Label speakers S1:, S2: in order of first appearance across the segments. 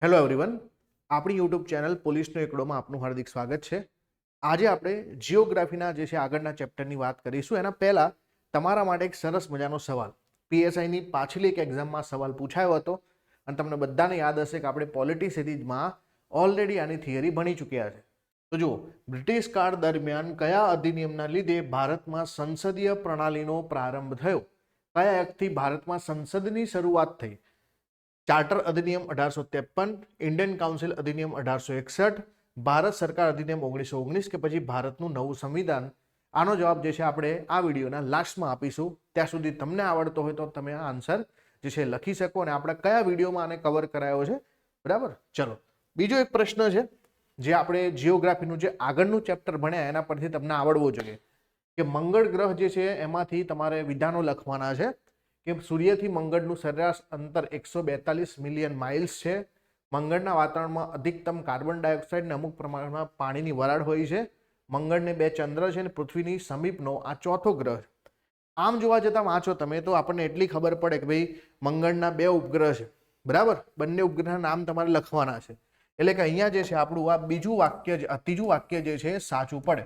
S1: Hello everyone, આપણી YouTube channel પોલીસનો એકડોમાં આપનું હાર્દિક સ્વાગત છે. આજે આપણે જીઓગ્રાફીના જે છે આગળના ચેપ્ટરની વાત કરીશું. એના પહેલા તમારા માટે એક સરસ મજાનો સવાલ પીએસઆઈની પાછલી એક એક્ઝામમાં સવાલ પૂછાયો હતો અને તમને બધાને યાદ હશે કે આપણે પોલિટી સિરીઝમાં ઓલરેડી આની થિયરી ભણી ચૂક્યા છે. તો જુઓ, બ્રિટિશ કાળ દરમિયાન કયા અધિનિયમના લીધે ભારતમાં સંસદીય પ્રણાલીનો પ્રારંભ થયો? કયા એક્ટથી ભારતમાં સંસદની શરૂઆત થઈ? ચાર્ટર અધિનિયમ 1853, ઇન્ડિયન કાઉન્સિલ અધિનિયમ 1861, ભારત સરકાર અધિનિયમ 1919 કે પછી ભારતનું નવું સંવિધાન? આનો જવાબ જે છે આપણે આ વિડીયોના લાસ્ટમાં આપીશું. ત્યાં સુધી તમને આવડતો હોય તો તમે આ આન્સર જે છે લખી શકો અને આપણે કયા વિડીયોમાં આને કવર કરાયો છે. બરાબર, ચલો બીજો એક પ્રશ્ન છે જે આપણે જીઓગ્રાફીનું જે આગળનું ચેપ્ટર ભણ્યા એના પરથી તમને આવડવો જોઈએ કે મંગળ ગ્રહ જે છે એમાંથી તમારે વિધાનો લખવાના છે કે સૂર્યથી મંગળનું સરેરાશ અંતર 142 મિલિયન માઇલ્સ છે. મંગળના વાતાવરણમાં અધિકતમ કાર્બન ડાયોક્સાઇડ અને અમુક પ્રમાણમાં પાણીની વરાળ હોય છે. મંગળને 2 ચંદ્ર છે અને પૃથ્વીની સમીપનો આ ચોથો ગ્રહ છે. આમ જોવા જતાં વાંચો તમે તો આપણને એટલી ખબર પડે કે ભાઈ મંગળના 2 ઉપગ્રહ છે. બરાબર, બંને ઉપગ્રહના નામ તમારે લખવાના છે. એટલે કે અહીંયા જે છે આપણું આ ત્રીજું વાક્ય જે છે સાચું પડે.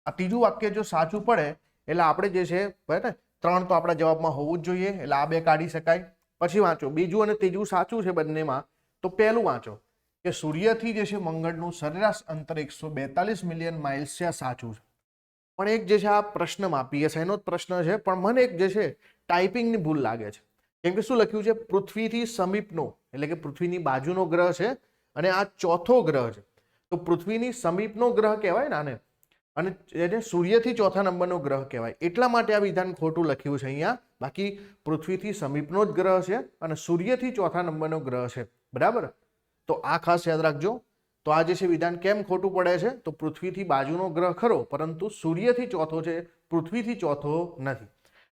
S1: આ ત્રીજું વાક્ય જો સાચું પડે એટલે આપણે જે છે બરાબર 3 તો આપણા જવાબમાં હોવું જ જોઈએ, એટલે આ 2 કાઢી શકાય. પછી વાંચો બીજું અને ત્રીજું સાચું છે બંનેમાં. તો પહેલું વાંચો કે સૂર્યથી જે છે મંગળનું સરેરાશ અંતર 142 મિલિયન માઇલ્સ છે, આ સાચું છે. પણ એક જે છે આ પ્રશ્નમાં પીએસઆઈનો જ પ્રશ્ન છે, પણ મને એક જે છે ટાઈપિંગની ભૂલ લાગે છે. કેમ કે શું લખ્યું છે? પૃથ્વીથી સમીપનો, એટલે કે પૃથ્વીની બાજુનો ગ્રહ છે અને આ ચોથો ગ્રહ છે. તો પૃથ્વીની સમીપનો ગ્રહ કહેવાય ને આને, અને એને સૂર્યથી ચોથા નંબરનો ગ્રહ કહેવાય. એટલા માટે આ વિધાન ખોટું લખ્યું છે અહીંયા. બાકી પૃથ્વીથી સમીપનો જ ગ્રહ છે અને સૂર્યથી ચોથા નંબરનો ગ્રહ છે. બરાબર, તો આ ખાસ યાદ રાખજો. તો આ જે છે વિધાન કેમ ખોટું પડે છે? તો પૃથ્વીથી બાજુનો ગ્રહ ખરો, પરંતુ સૂર્યથી ચોથો છે, પૃથ્વીથી ચોથો નથી.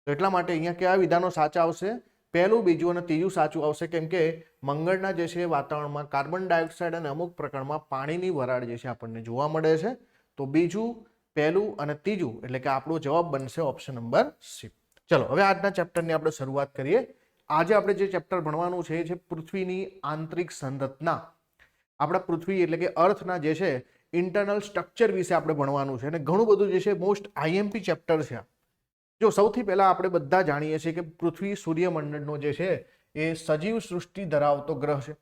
S1: તો એટલા માટે અહીંયા કયા વિધાનો સાચા આવશે? પહેલું, બીજું અને ત્રીજું સાચું આવશે. કેમ કે મંગળના જે છે વાતાવરણમાં કાર્બન ડાયોક્સાઇડ અને અમુક પ્રકારમાં પાણીની વરાળ જે છે આપણને જોવા મળે છે. તો બીજું, પહેલું અને ત્રીજું, એટલે કે આપણો જવાબ બનશે ઓપ્શન નંબર સી. ચલો હવે આજના ચેપ્ટરની આપણે શરૂઆત કરીએ. આજે આપણે જે ચેપ્ટર ભણવાનું છે એ છે પૃથ્વીની આંતરિક સંરચના. આપણા પૃથ્વી એટલે કે અર્થના જે છે ઇન્ટરનલ સ્ટ્રક્ચર વિશે આપણે ભણવાનું છે અને ઘણું બધું જે છે મોસ્ટ આઈએમપી ચેપ્ટર છે. જો સૌથી પહેલા આપણે બધા જાણીએ છીએ કે પૃથ્વી સૂર્યમંડળનો જે છે એ સજીવ સૃષ્ટિ ધરાવતો ગ્રહ છે.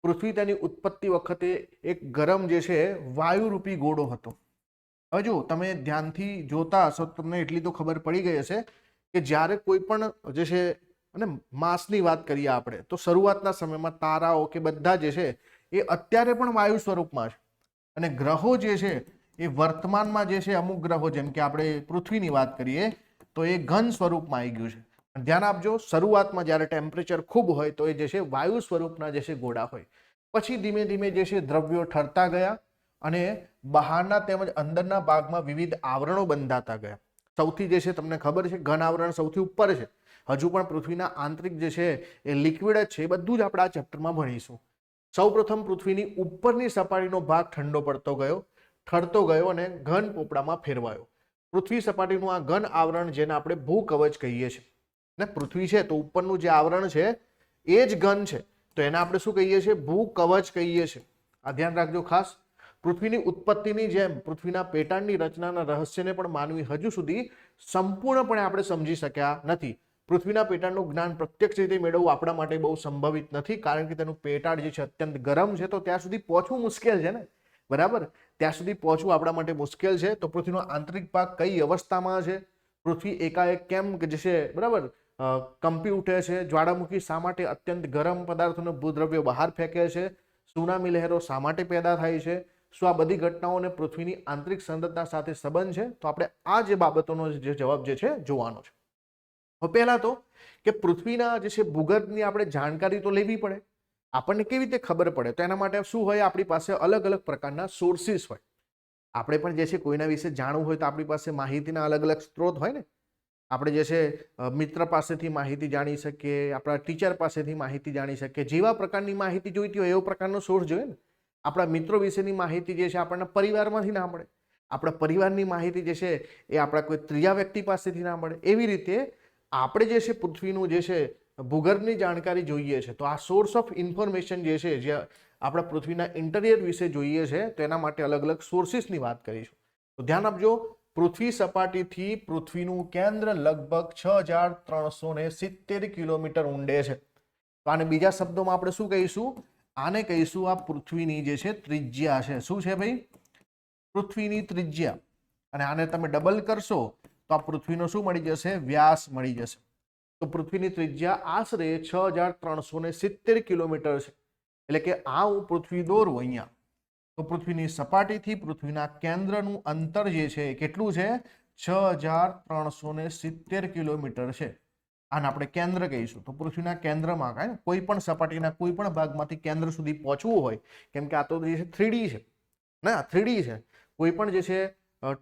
S1: પૃથ્વી તેની ઉત્પત્તિ વખતે એક ગરમ જે છે વાયુરૂપી ગોળો હતો. હવે જો તમે ધ્યાનથી જોતા હશો તો તમને એટલી તો ખબર પડી ગઈ હશે કે જ્યારે કોઈ પણ જે છે અને માસની વાત કરીએ આપણે તો શરૂઆતના સમયમાં તારાઓ કે બધા જે છે એ અત્યારે પણ વાયુ સ્વરૂપમાં છે અને ગ્રહો જે છે એ વર્તમાનમાં જે છે અમુક ગ્રહો જેમ કે આપણે પૃથ્વીની વાત કરીએ તો એ ઘન સ્વરૂપમાં આવી ગયું છે. ધ્યાન આપજો, શરૂઆતમાં જ્યારે ટેમ્પરેચર ખૂબ હોય તો એ જે છે વાયુ સ્વરૂપના જે છે ગોળા હોય. પછી ધીમે ધીમે જે છે દ્રવ્યો ઠરતા ગયા અને બહારના તેમજ અંદરના ભાગમાં વિવિધ આવરણો બંધાતા ગયા. સૌથી જે છે તમને ખબર છે ઘન આવરણ સૌથી ઉપર છે. હજુ પણ પૃથ્વીના આંતરિક જે છે એ લિક્વિડ જ છે. એ બધું જ આપણે આ ચેપ્ટરમાં ભણીશું. સૌપ્રથમ પૃથ્વીની ઉપરની સપાટીનો ભાગ ઠંડો પડતો ગયો, ઠરતો ગયો અને ઘન પોપડામાં ફેરવાયો. પૃથ્વી સપાટીનું આ ઘન આવરણ જેને આપણે ભૂકવચ કહીએ છીએ. ને પૃથ્વી છે તો ઉપરનું જે આવરણ છે એ જ ઘન છે, તો એને આપણે શું કહીએ છીએ? ભૂકવચ કહીએ છીએ. આ ધ્યાન રાખજો ખાસ. પૃથ્વીની ઉત્પત્તિની જેમ પૃથ્વીના પેટાળની રચનાના રહસ્યને પણ માનવી હજુ સુધી સંપૂર્ણપણે આપણે સમજી શક્યા નથી. પૃથ્વીના પેટાળનું જ્ઞાન પ્રત્યક્ષ રીતે મેળવવું આપણા માટે બહુ સંભવિત નથી, કારણ કે તેનું પેટાળ જે છે અત્યંત ગરમ છે, તો ત્યાં સુધી પહોંચવું મુશ્કેલ છે ને. બરાબર, ત્યાં સુધી પહોંચવું આપણા માટે મુશ્કેલ છે. તો પૃથ્વીનો આંતરિક ભાગ કઈ અવસ્થામાં છે? પૃથ્વી એકાએક કેમ જે છે બરાબર કંપી ઉઠે છે? જ્વાળામુખી શા માટે અત્યંત ગરમ પદાર્થોને ભૂદ્રવ્યો બહાર ફેંકે છે? સુનામી લહેરો શા માટે પેદા થાય છે? શું આ બધી ઘટનાઓને પૃથ્વીની આંતરિક સંરચના સાથે સંબંધ છે? તો આપણે આ જે બાબતોનો જે જવાબ જે છે જોવાનો છે. પહેલા તો કે પૃથ્વીના જે છે ભૂગર્ભની આપણે જાણકારી તો લેવી પડે. આપણને કેવી રીતે ખબર પડે? તો એના માટે શું હોય? આપણી પાસે અલગ અલગ પ્રકારના સોર્સિસ હોય. આપણે પણ જે છે કોઈના વિશે જાણવું હોય તો આપણી પાસે માહિતીના અલગ અલગ સ્ત્રોત હોય ને. આપણે જે છે મિત્ર પાસેથી માહિતી જાણી શકીએ, આપણા ટીચર પાસેથી માહિતી જાણી શકીએ. જેવા પ્રકારની માહિતી જોઈતી હોય એવો પ્રકારનો સોર્સ જોઈએ ને. આપણા મિત્રો વિશેની માહિતી જે છે આપણને પરિવારમાંથી ના મળે. આપણા પરિવારની માહિતી જે છે એ આપણા કોઈ ત્રીજા વ્યક્તિ પાસેથી ના મળે. એવી રીતે આપણે જે છે પૃથ્વીનું જે છે ભૂગર્ભની જાણકારી જોઈએ છે, તો આ સોર્સ ઓફ ઇન્ફોર્મેશન જે છે, જે આપણા પૃથ્વીના ઇન્ટિરિયર વિશે જોઈએ છે, તો એના માટે અલગ અલગ સોર્સિસની વાત કરીશું. તો ધ્યાન આપજો, પૃથ્વી સપાટીથી પૃથ્વીનું કેન્દ્ર લગભગ 6370 કિલોમીટર ઊંડે છે. તો આને બીજા શબ્દોમાં આપણે શું કહીશું? આને કહીશું આ પૃથ્વીની જે છે ત્રિજ્યા છે. શું છે ભાઈ? પૃથ્વીની ત્રિજ્યા. અને આને તમે ડબલ કરશો તો આ પૃથ્વીનો શું મળી જશે? વ્યાસ મળી જશે. તો પૃથ્વીની ત્રિજ્યા આશરે 6370 કિલોમીટર છે. એટલે કે આ હું પૃથ્વી દોરું અહીંયા, તો પૃથ્વીની સપાટીથી પૃથ્વીના કેન્દ્રનું અંતર જે છે એ કેટલું છે? 6370 કિલોમીટર છે. આને આપણે કેન્દ્ર કહીશું. તો પૃથ્વીના કેન્દ્રમાં કોઈ પણ સપાટીના કોઈ પણ ભાગમાંથી કેન્દ્ર સુધી પહોંચવું હોય, કેમ કે આ તો જે છે 3D છે ને, 3D છે, કોઈ પણ જે છે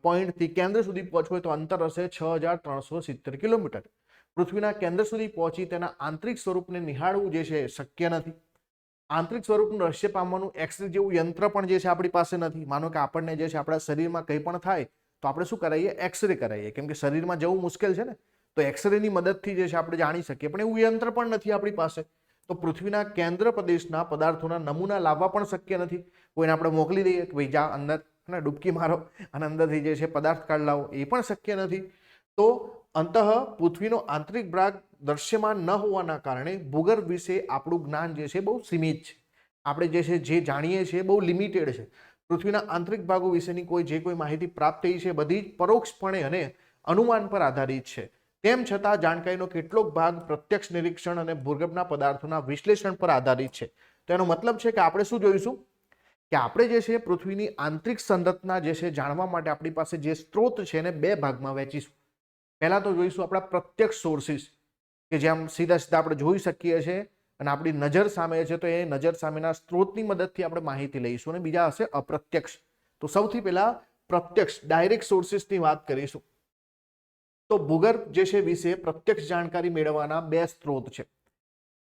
S1: પોઈન્ટથી કેન્દ્ર સુધી પહોંચવું હોય તો અંતર હશે 6370 કિલોમીટર. પૃથ્વીના કેન્દ્ર સુધી પહોંચી તેના આંતરિક સ્વરૂપને નિહાળવું જે છે શક્ય નથી. આંતરિક સ્વરૂપનું રહસ્ય પામવાનું એક્સરે જેવું યંત્ર પણ જે છે આપણી પાસે નથી. માનો કે આપણને જે છે આપણા શરીરમાં કંઈ પણ થાય તો આપણે શું કરાવીએ? એક્સરે કરાવીએ, કેમ કે શરીરમાં જવું મુશ્કેલ છે ને, તો એક્સરેની મદદથી જે છે આપણે જાણી શકીએ, પણ એવું યંત્ર પણ નથી આપણી પાસે. તો પૃથ્વીના કેન્દ્ર પ્રદેશના પદાર્થોના નમૂના લાવવા પણ શક્ય નથી. કોઈને આપણે મોકલી દઈએ કે ભાઈ જા અંદર અને ડૂબકી મારો અને અંદરથી જે છે પદાર્થ કાઢ લાવો, એ પણ શક્ય નથી. તો અંતઃ પૃથ્વીનો આંતરિક ભાગ દ્રશ્યમાન ન હોવાના કારણે ભૂગર્ભ વિશે આપણું જ્ઞાન જે છે બહુ સીમિત છે. આપણે જે છે જે જાણીએ છીએ બહુ લિમિટેડ છે. પૃથ્વીના આંતરિક ભાગો વિશેની જે કોઈ માહિતી પ્રાપ્ત થઈ છે બધી જ પરોક્ષપણે અને અનુમાન પર આધારિત છે. તેમ છતાં જાણકારીનો કેટલોક ભાગ પ્રત્યક્ષ નિરીક્ષણ અને ભૂગર્ભના પદાર્થોના વિશ્લેષણ પર આધારિત છે. તો એનો મતલબ છે કે આપણે શું જોઈશું કે આપણે જે છે પૃથ્વીની આંતરિક સંરચના જે છે જાણવા માટે આપણી પાસે જે સ્ત્રોત છે એને બે ભાગમાં વહેંચીશું. પહેલા તો જોઈશું આપણા પ્રત્યક્ષ સોર્સિસ, કે જેમ સીધા સીધા આપણે જોઈ શકીએ છીએ અને આપણી નજર સામે છે, તો એ નજર સામેના સ્ત્રોતની મદદથી આપણે માહિતી લઈશું. અને બીજા હશે અપ્રત્યક્ષ. તો સૌથી પહેલા પ્રત્યક્ષ ડાયરેક્ટ સોર્સિસની વાત કરીશું. તો ભૂગર્ભ જે છે વિશે પ્રત્યક્ષ જાણકારી મેળવવાના બે સ્ત્રોત છે.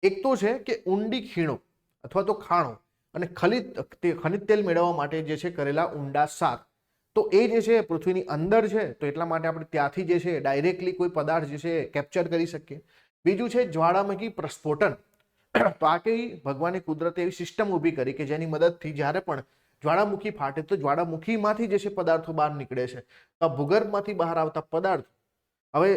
S1: એક તો છે કે ઊંડી ખીણો અથવા તો ખાણો અને ખનિજ તેલ મેળવવા માટે જે છે કરેલા ઊંડા સાર. તો એ જે છે પૃથ્વીની અંદર છે, તો એટલા માટે આપણે ત્યાંથી જે છે ડાયરેક્ટલી કોઈ પદાર્થ જે છે કેપ્ચર કરી શકીએ. બીજું છે જ્વાળામુખી પ્રસ્ફોટન. તો આ કઈ ભગવાને કુદરતે એવી સિસ્ટમ ઊભી કરી કે જેની મદદથી જ્યારે પણ જ્વાળામુખી ફાટે તો જ્વાળામુખીમાંથી જે છે પદાર્થો બહાર નીકળે છે. તો ભૂગર્ભમાંથી બહાર આવતા પદાર્થ હવે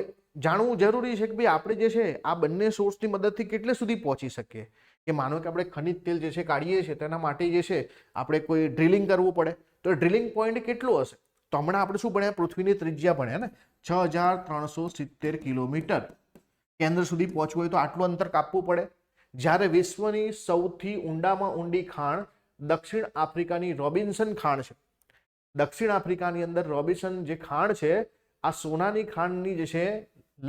S1: જાણવું જરૂરી છે કે ભાઈ આપણે જે છે આ બંને સોર્સની મદદથી કેટલે સુધી પહોંચી શકીએ. કે માનો કે આપણે ખનિજ તેલ જે છે કાઢીએ છીએ તેના માટે જે છે આપણે કોઈ ડ્રિલિંગ કરવું પડે, તો ડ્રિલિંગ પોઈન્ટ કેટલો હશે? તો હમણાં આપણે શું ભણ્યા? પૃથ્વીની ત્રિજ્યા ભણ્યા ને, 6370 કિલોમીટર. કેન્દ્ર સુધી પહોંચવું હોય તો આટલું અંતર કાપવું પડે. જ્યારે વિશ્વની સૌથી ઊંડામાં ઊંડી ખાણ દક્ષિણ આફ્રિકાની રોબિન્સન ખાણ છે. દક્ષિણ આફ્રિકાની અંદર રોબિન્સન જે ખાણ છે, આ સોનાની ખાણની જે છે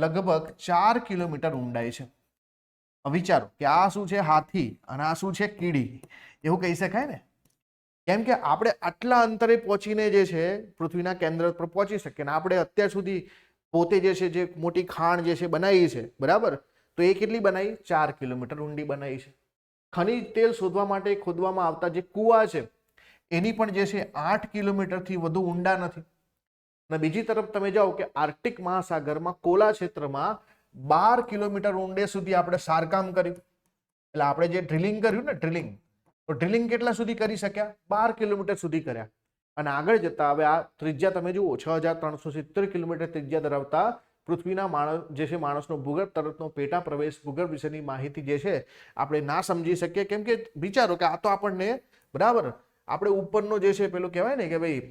S1: લગભગ 4 કિલોમીટર ઊંડાઈ છે. વિચારો કે આ શું છે? હાથી, અને આ શું છે? કીડી. એવું કહી શકાય ને, કેમ કે આપણે આટલા અંતરે પહોંચીને જે છે પૃથ્વીના કેન્દ્ર પર પહોંચી શકીએ. આપણે અત્યાર સુધી પોતે જે છે જે મોટી ખાણ જે છે બનાવી છે, બરાબર, તો એ કેટલી બનાવી? 4 કિલોમીટર ઊંડી બનાવી છે. ખનિજ તેલ શોધવા માટે ખોદવામાં આવતા જે કુવા છે એની પણ જે છે 8 કિલોમીટરથી વધુ ઊંડા નથી. અને બીજી તરફ તમે જાઓ કે આર્કટિક મહાસાગરમાં કોલા ક્ષેત્રમાં 12 કિલોમીટર ઊંડે સુધી આપણે સારકામ કર્યું. એટલે આપણે જે ડ્રિલિંગ કર્યું ને, ડ્રિલિંગ, તો ડ્રિલિંગ કેટલા સુધી કરી શક્યા? 12 કિલોમીટર સુધી કર્યા. અને આગળ જતા હવે આ ત્રિજ્યા તમે જુઓ, 6370 કિલોમીટર ત્રિજ્યા ધરાવતા પૃથ્વીના માણસ જે છે માણસનો ભૂગર્ભ તરફનો પેટા પ્રવેશ ભૂગર્ભ વિશેની માહિતી જે છે આપણે ના સમજી શકીએ. કેમ કે વિચારો કે આ તો આપણને બરાબર આપણે ઉપરનો જે છે પેલું કહેવાય ને કે ભાઈ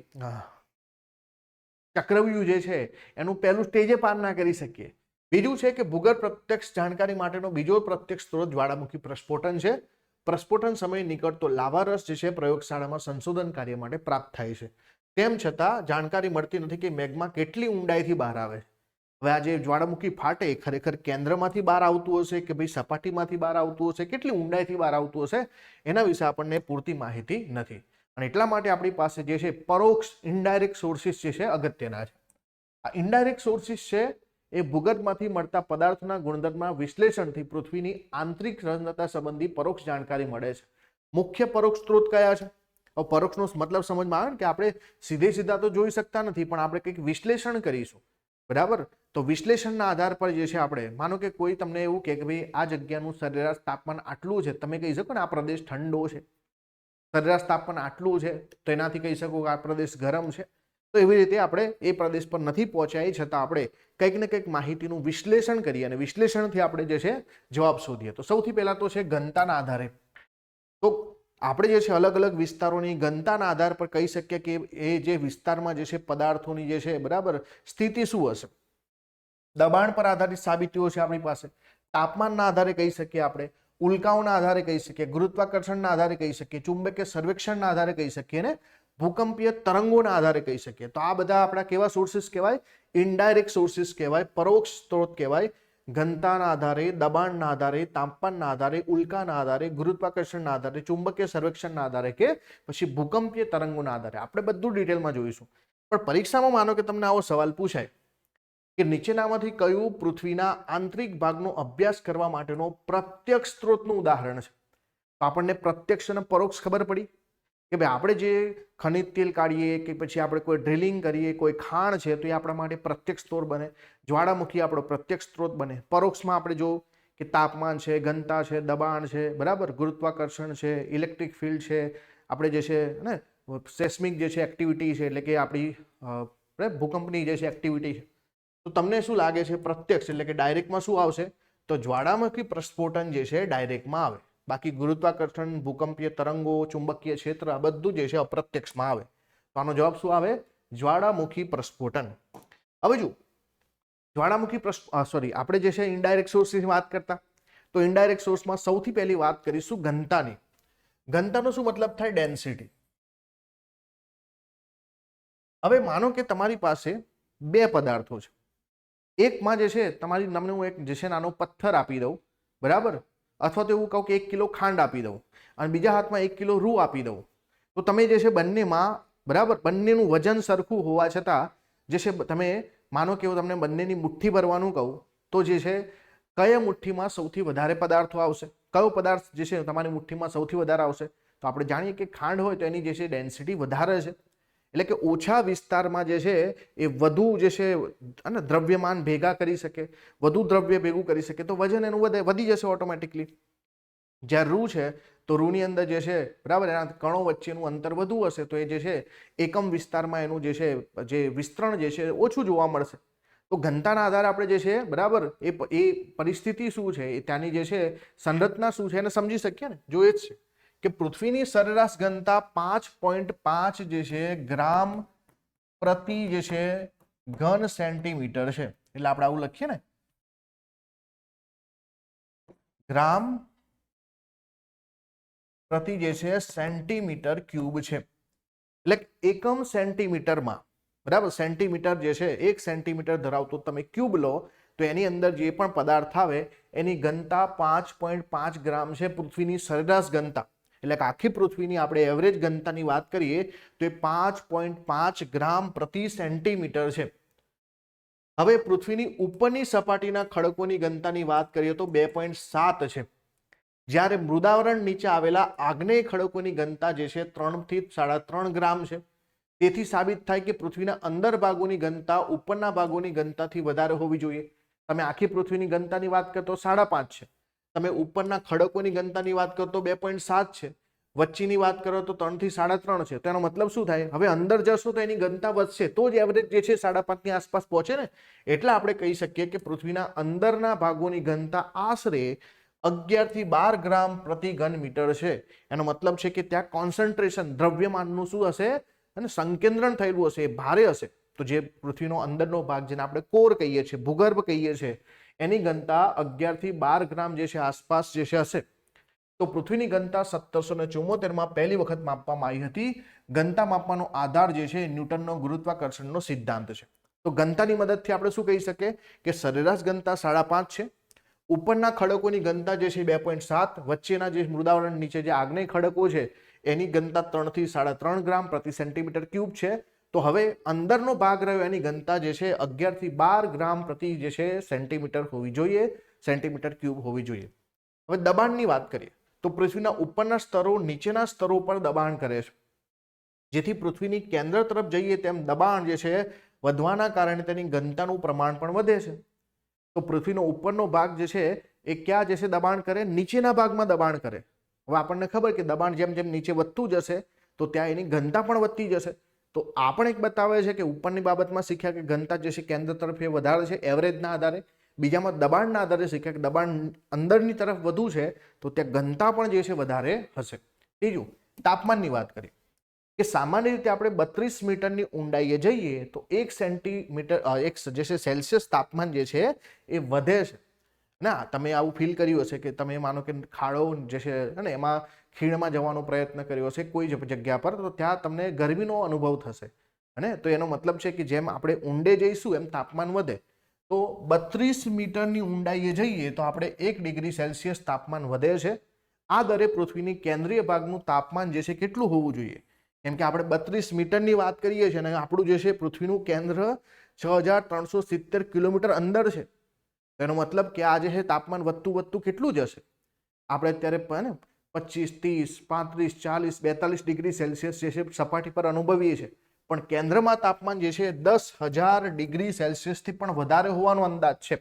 S1: ચક્રવ્યૂહ જે છે એનું પહેલું સ્ટેજે પાર ના કરી શકીએ. બીજું છે કે ભૂગર્ભ પ્રત્યક્ષ જાણકારી માટેનો બીજો પ્રત્યક્ષ સ્ત્રોત જ્વાળામુખી પ્રસ્ફોટન છે. પ્રસ્ફોટન સમયે નીકળતો લાવારસ જે છે પ્રયોગશાળામાં સંશોધન કાર્ય માટે પ્રાપ્ત થાય છે. તેમ છતાં જાણકારી મળતી નથી કે મેગ્મા કેટલી ઊંડાઈથી બહાર આવે. હવે આ જે જ્વાળામુખી ફાટે ખરેખર કેન્દ્રમાંથી બહાર આવતું હશે કે ભાઈ સપાટીમાંથી બહાર આવતું હશે, કેટલી ઊંડાઈથી બહાર આવતું હશે, એના વિશે આપણને પૂરતી માહિતી નથી. અને એટલા માટે આપણી પાસે જે છે પરોક્ષ ઇનડાયરેક્ટ સોર્સિસ જે છે અગત્યના છે. આ ઇનડાયરેક્ટ સોર્સિસ છે એ ભૂગર્ભમાંથી મળતા પદાર્થના ગુણધર્મના વિશ્લેષણથી પૃથ્વીની આંતરિક સંરચના સંબંધી પરોક્ષ જાણકારી મળે છે. મુખ્ય પરોક્ષ સ્ત્રોત કયા છે? હવે પરોક્ષનો મતલબ સમજમાં આવે ને કે આપણે સીધે સીધા તો જોઈ શકતા નથી, પણ આપણે કંઈક વિશ્લેષણ કરીશું, બરાબર, તો વિશ્લેષણના આધાર પર જે છે આપણે માનો કે કોઈ તમને એવું કહે કે ભાઈ આ જગ્યાનું સરેરાશ તાપમાન આટલું છે, તમે કહી શકો ને આ પ્રદેશ ઠંડો છે, સરેરાશ તાપમાન આટલું છે, તો એનાથી કહી શકો કે આ પ્રદેશ ગરમ છે. તો એવી રીતે આપણે એ પ્રદેશ પર નથી પહોંચ્યા, એ છતાં આપણે કંઈક ને કંઈક માહિતીનું વિશ્લેષણ કરીએ અને વિશ્લેષણથી આપણે જે છે જવાબ શોધીએ. તો સૌથી પહેલા તો છે ઘનતાના આધારે. તો આપણે જે છે અલગ અલગ વિસ્તારોની ઘનતાના આધાર પર કહી શકીએ કે એ જે વિસ્તારમાં જે છે પદાર્થોની જે છે બરાબર સ્થિતિ શું હશે. દબાણ પર આધારિત સાબિતીઓ છે આપણી પાસે, તાપમાનના આધારે કહી શકીએ આપણે, ઉલ્કાઓના આધારે કહી શકીએ, ગુરુત્વાકર્ષણના આધારે કહી શકીએ, ચુંબકીય સર્વેક્ષણના આધારે કહી શકીએ ને ભૂકંપીય તરંગોના આધારે કહી શકીએ. તો આ બધા આપણા કેવા સોર્સિસ કહેવાય? ઇનડાયરેક્ટ સોર્સિસ કહેવાય, પરોક્ષ સ્ત્રોત કહેવાય. ઘનતાના આધારે, દબાણના આધારે, તાપમાનના આધારે, ઉલ્કાના આધારે, ગુરુત્વાકર્ષણના આધારે, ચુંબકીય સર્વેક્ષણના આધારે કે પછી ભૂકંપીય તરંગોના આધારે આપણે બધું ડિટેલમાં જોઈશું. પણ પરીક્ષામાં માનો કે તમને આવો સવાલ પૂછાય કે નીચેનામાંથી કયું પૃથ્વીના આંતરિક ભાગનો અભ્યાસ કરવા માટેનો પ્રત્યક્ષ સ્ત્રોતનું ઉદાહરણ છે? તો આપણને પ્રત્યક્ષ અને પરોક્ષ ખબર પડી કે ભાઈ આપણે જે ખનિજ તેલ કાઢીએ કે પછી આપણે કોઈ ડ્રિલિંગ કરીએ, કોઈ ખાણ છે, તો એ આપણા માટે પ્રત્યક્ષ સ્ત્રોત બને. જ્વાળામુખી આપણો પ્રત્યક્ષ સ્ત્રોત બને. પરોક્ષમાં આપણે જો કે તાપમાન છે, ઘનતા છે, દબાણ છે, બરાબર, ગુરુત્વાકર્ષણ છે, ઇલેક્ટ્રિક ફિલ્ડ છે, આપણે જે છે ને સેસ્મિક જે છે એક્ટિવિટી છે, એટલે કે આપણી ભૂકંપની જે છે એક્ટિવિટી છે. તો તમને શું લાગે છે? પ્રત્યક્ષ એટલે કે ડાયરેક્ટમાં શું આવશે? તો જ્વાળામુખી પ્રસ્ફોટન જે છે ડાયરેક્ટમાં આવે. બાકી ગુરુત્વાકર્ષણ, ભૂકંપીય તરંગો, ચુંબકીય ક્ષેત્ર આ બધું જે છે અપ્રત્યક્ષમાં આવે. તો આનો જવાબ શું આવે? જ્વાળામુખી પ્રસ્ફોટન. હવે જો જ્વાળામુખી આપણે જે છે ઇનડાયરેક્ટ સોર્સની વાત કરતા, તો ઇનડાયરેક્ટ સોર્સમાં સૌથી પહેલી વાત કરીશું ઘનતાની. ઘનતાનો શું મતલબ થાય? ડેન્સિટી. હવે માનો કે તમારી પાસે બે પદાર્થો છે. એકમાં જે છે તમારી તમને હું એક જે છે નાનો પથ્થર આપી દઉં, બરાબર, અથવા તો એવું કહું કે 1 કિલો ખાંડ આપી દઉં અને બીજા હાથમાં 1 કિલો રૂ આપી દઉં, તો તમે જે છે બંનેમાં બરાબર બંનેનું વજન સરખું હોવા છતાં જે છે તમે માનો કે હું તમને બંનેની મુઠ્ઠી ભરવાનું કહું, તો જે છે કયા મુઠ્ઠીમાં સૌથી વધારે પદાર્થો આવશે? કયો પદાર્થ જે છે તમારી મુઠ્ઠીમાં સૌથી વધારે આવશે? તો આપણે જાણીએ કે ખાંડ હોય તો એની જે છે ડેન્સિટી વધારે છે, એટલે કે ઓછા વિસ્તારમાં જે છે એ વધુ જે છે અને દ્રવ્યમાન ભેગા કરી શકે, વધુ દ્રવ્ય ભેગું કરી શકે, તો વજન એનું વધી જશે ઓટોમેટિકલી. જ્યારે રૂ છે તો રૂની અંદર જે છે બરાબર એના કણો વચ્ચેનું અંતર વધુ હશે, તો એ જે છે એકમ વિસ્તારમાં એનું જે છે જે વિસ્તરણ જે છે ઓછું જોવા મળશે. તો ઘનતાના આધારે આપણે જે છે બરાબર એ પરિસ્થિતિ શું છે, એ ત્યાંની જે છે સંરચના શું છે એને સમજી શકીએ ને. જો એ જ છે કે પૃથ્વીની સરેરાશ ઘનતા 5.5 જે છે ગ્રામ પ્રતિ જે છે ઘન સેન્ટીમીટર છે. એટલે આપણે આવું લખીએ ને, ગ્રામ પ્રતિ જે છે સેન્ટીમીટર ક્યુબ છે. એટલે એકમ સેન્ટીમીટરમાં બરાબર, સેન્ટીમીટર જે છે 1 સેન્ટીમીટર ધરાવતો તમે ક્યુબ લો તો એની અંદર જે પણ પદાર્થ આવે એની ઘનતા 5.5 ગ્રામ છે. પૃથ્વીની સરેરાશ ઘનતા એટલે કે આખી પૃથ્વીની આપણે એવરેજ ઘનતાની વાત કરીએ તો એ 5.5 ગ્રામ પ્રતિ સેન્ટીમીટર છે. હવે પૃથ્વીની ઉપરની સપાટીના ખડકોની ઘનતાની વાત કરીએ તો 2.7 છે. જ્યારે મૃદાવરણ નીચે આવેલા આગ્નેય ખડકોની ઘનતા જે છે 3 થી 3.5 ગ્રામ છે. તેથી સાબિત થાય કે પૃથ્વીના અંદર ભાગોની ઘનતા ઉપરના ભાગોની ઘનતાથી વધારે હોવી જોઈએ. તમે આખી પૃથ્વીની ઘનતાની વાત કરો તો 5.5 છે, તમે ઉપરના ખડકોની ઘનતાની વાત કરો તો 2.7 છે, વચ્ચેની વાત કરો તો 3 થી 3.5 છે. તો એનો મતલબ શું થાય? હવે અંદર જશો તો એની ઘનતા વધશે, તો જ એવરેજ જે છે 5.5 ની આસપાસ પહોંચે ને. એટલે આપણે કહી શકીએ કે પૃથ્વીના અંદરના ભાગોની ઘનતા આશરે 11 થી 12 ગ્રામ પ્રતિ ઘન મીટર છે. એનો મતલબ છે કે ત્યાં કોન્સન્ટ્રેશન દ્રવ્યમાનનું શું હશે અને સંકેન્દ્રણ થયેલું હશે, એ ભારે હશે. તો જે પૃથ્વીનો અંદરનો ભાગ જેને આપણે કોર કહીએ છીએ, ભૂગર્ભ કહીએ છીએ, એની ઘનતા 11 થી 12 ગ્રામ જે છે આસપાસ જે છે હશે. તો પૃથ્વીની ઘનતા 1774 પહેલી વખત માપવામાં આવી હતી. ઘનતા માપવાનો આધાર જે છે ન્યૂટનનો ગુરુત્વાકર્ષણનો સિદ્ધાંત છે. તો ઘનતાની મદદથી આપણે શું કહી શકીએ કે સરેરાશ ઘનતા 5.5 છે, ઉપરના ખડકોની ઘનતા જે છે 2.7, વચ્ચેના જે મૃદાવરણ નીચે જે આગ્નેય ખડકો છે એની ઘનતા 3 થી 3.5 ગ્રામ પ્રતિ સેન્ટીમીટર ક્યુબ છે. તો હવે અંદરનો ભાગ રહ્યો એની ઘનતા જે છે 11 થી 12 ગ્રામ પ્રતિ જે છે સેન્ટીમીટર હોવી જોઈએ, સેન્ટીમીટર ક્યુબ હોવી જોઈએ. હવે દબાણની વાત કરીએ તો પૃથ્વીના ઉપરના સ્તરો નીચેના સ્તરો પર દબાણ કરે છે. જેથી પૃથ્વીની કેન્દ્ર તરફ જઈએ તેમ દબાણ જે છે વધવાના કારણે તેની ઘનતાનું પ્રમાણ પણ વધે છે. તો પૃથ્વીનો ઉપરનો ભાગ જે છે એ ક્યાં જે છે દબાણ કરે? નીચેના ભાગમાં દબાણ કરે. હવે આપણને ખબર કે દબાણ જેમ જેમ નીચે વધતું જશે તો ત્યાં એની ઘનતા પણ વધતી જશે. તો આ પણ એક બતાવે છે કે ઉપરની બાબતમાં શીખ્યા કે ઘનતા જે છે કેન્દ્ર તરફ એ વધારે છે એવરેજના આધારે. બીજામાં દબાણના આધારે શીખ્યા કે દબાણ અંદરની તરફ વધુ છે તો ત્યાં ઘનતા પણ જે છે વધારે હશે. ત્રીજું, તાપમાનની વાત કરીએ કે સામાન્ય રીતે આપણે 32 મીટરની ઊંડાઈએ જઈએ તો 1 સેન્ટીમીટર એક જે છે સેલ્સિયસ તાપમાન જે છે એ વધે છે. ના, તમે આવું ફીલ કર્યું હશે કે તમે માનો કે ખાડો જે છે ને એમાં ખીણમાં જવાનો પ્રયત્ન કર્યો હશે કોઈ જગ્યા પર, તો ત્યાં તમને ગરમીનો અનુભવ થશે. અને તો એનો મતલબ છે કે જેમ આપણે ઊંડે જઈશું એમ તાપમાન વધે. તો 32 મીટરની ઊંડાઈએ જઈએ તો આપણે 1 ડિગ્રી સેલ્સિયસ તાપમાન વધે છે. આ દરે પૃથ્વીની કેન્દ્રીય ભાગનું તાપમાન જે છે કેટલું હોવું જોઈએ? કેમ કે આપણે 32 મીટરની વાત કરીએ છીએ અને આપણું જે છે પૃથ્વીનું કેન્દ્ર 6370 કિલોમીટર અંદર છે. એનો મતલબ કે આ જે છે તાપમાન વધતું કેટલું જશે? આપણે અત્યારે 25, 30, 35, 40, 42 ડિગ્રી સેલ્સિયસ જે છે સપાટી પર અનુભવીએ છીએ, પણ કેન્દ્રમાં તાપમાન જે છે 10,000 ડિગ્રી સેલ્સિયસથી પણ વધારે હોવાનો અંદાજ છે.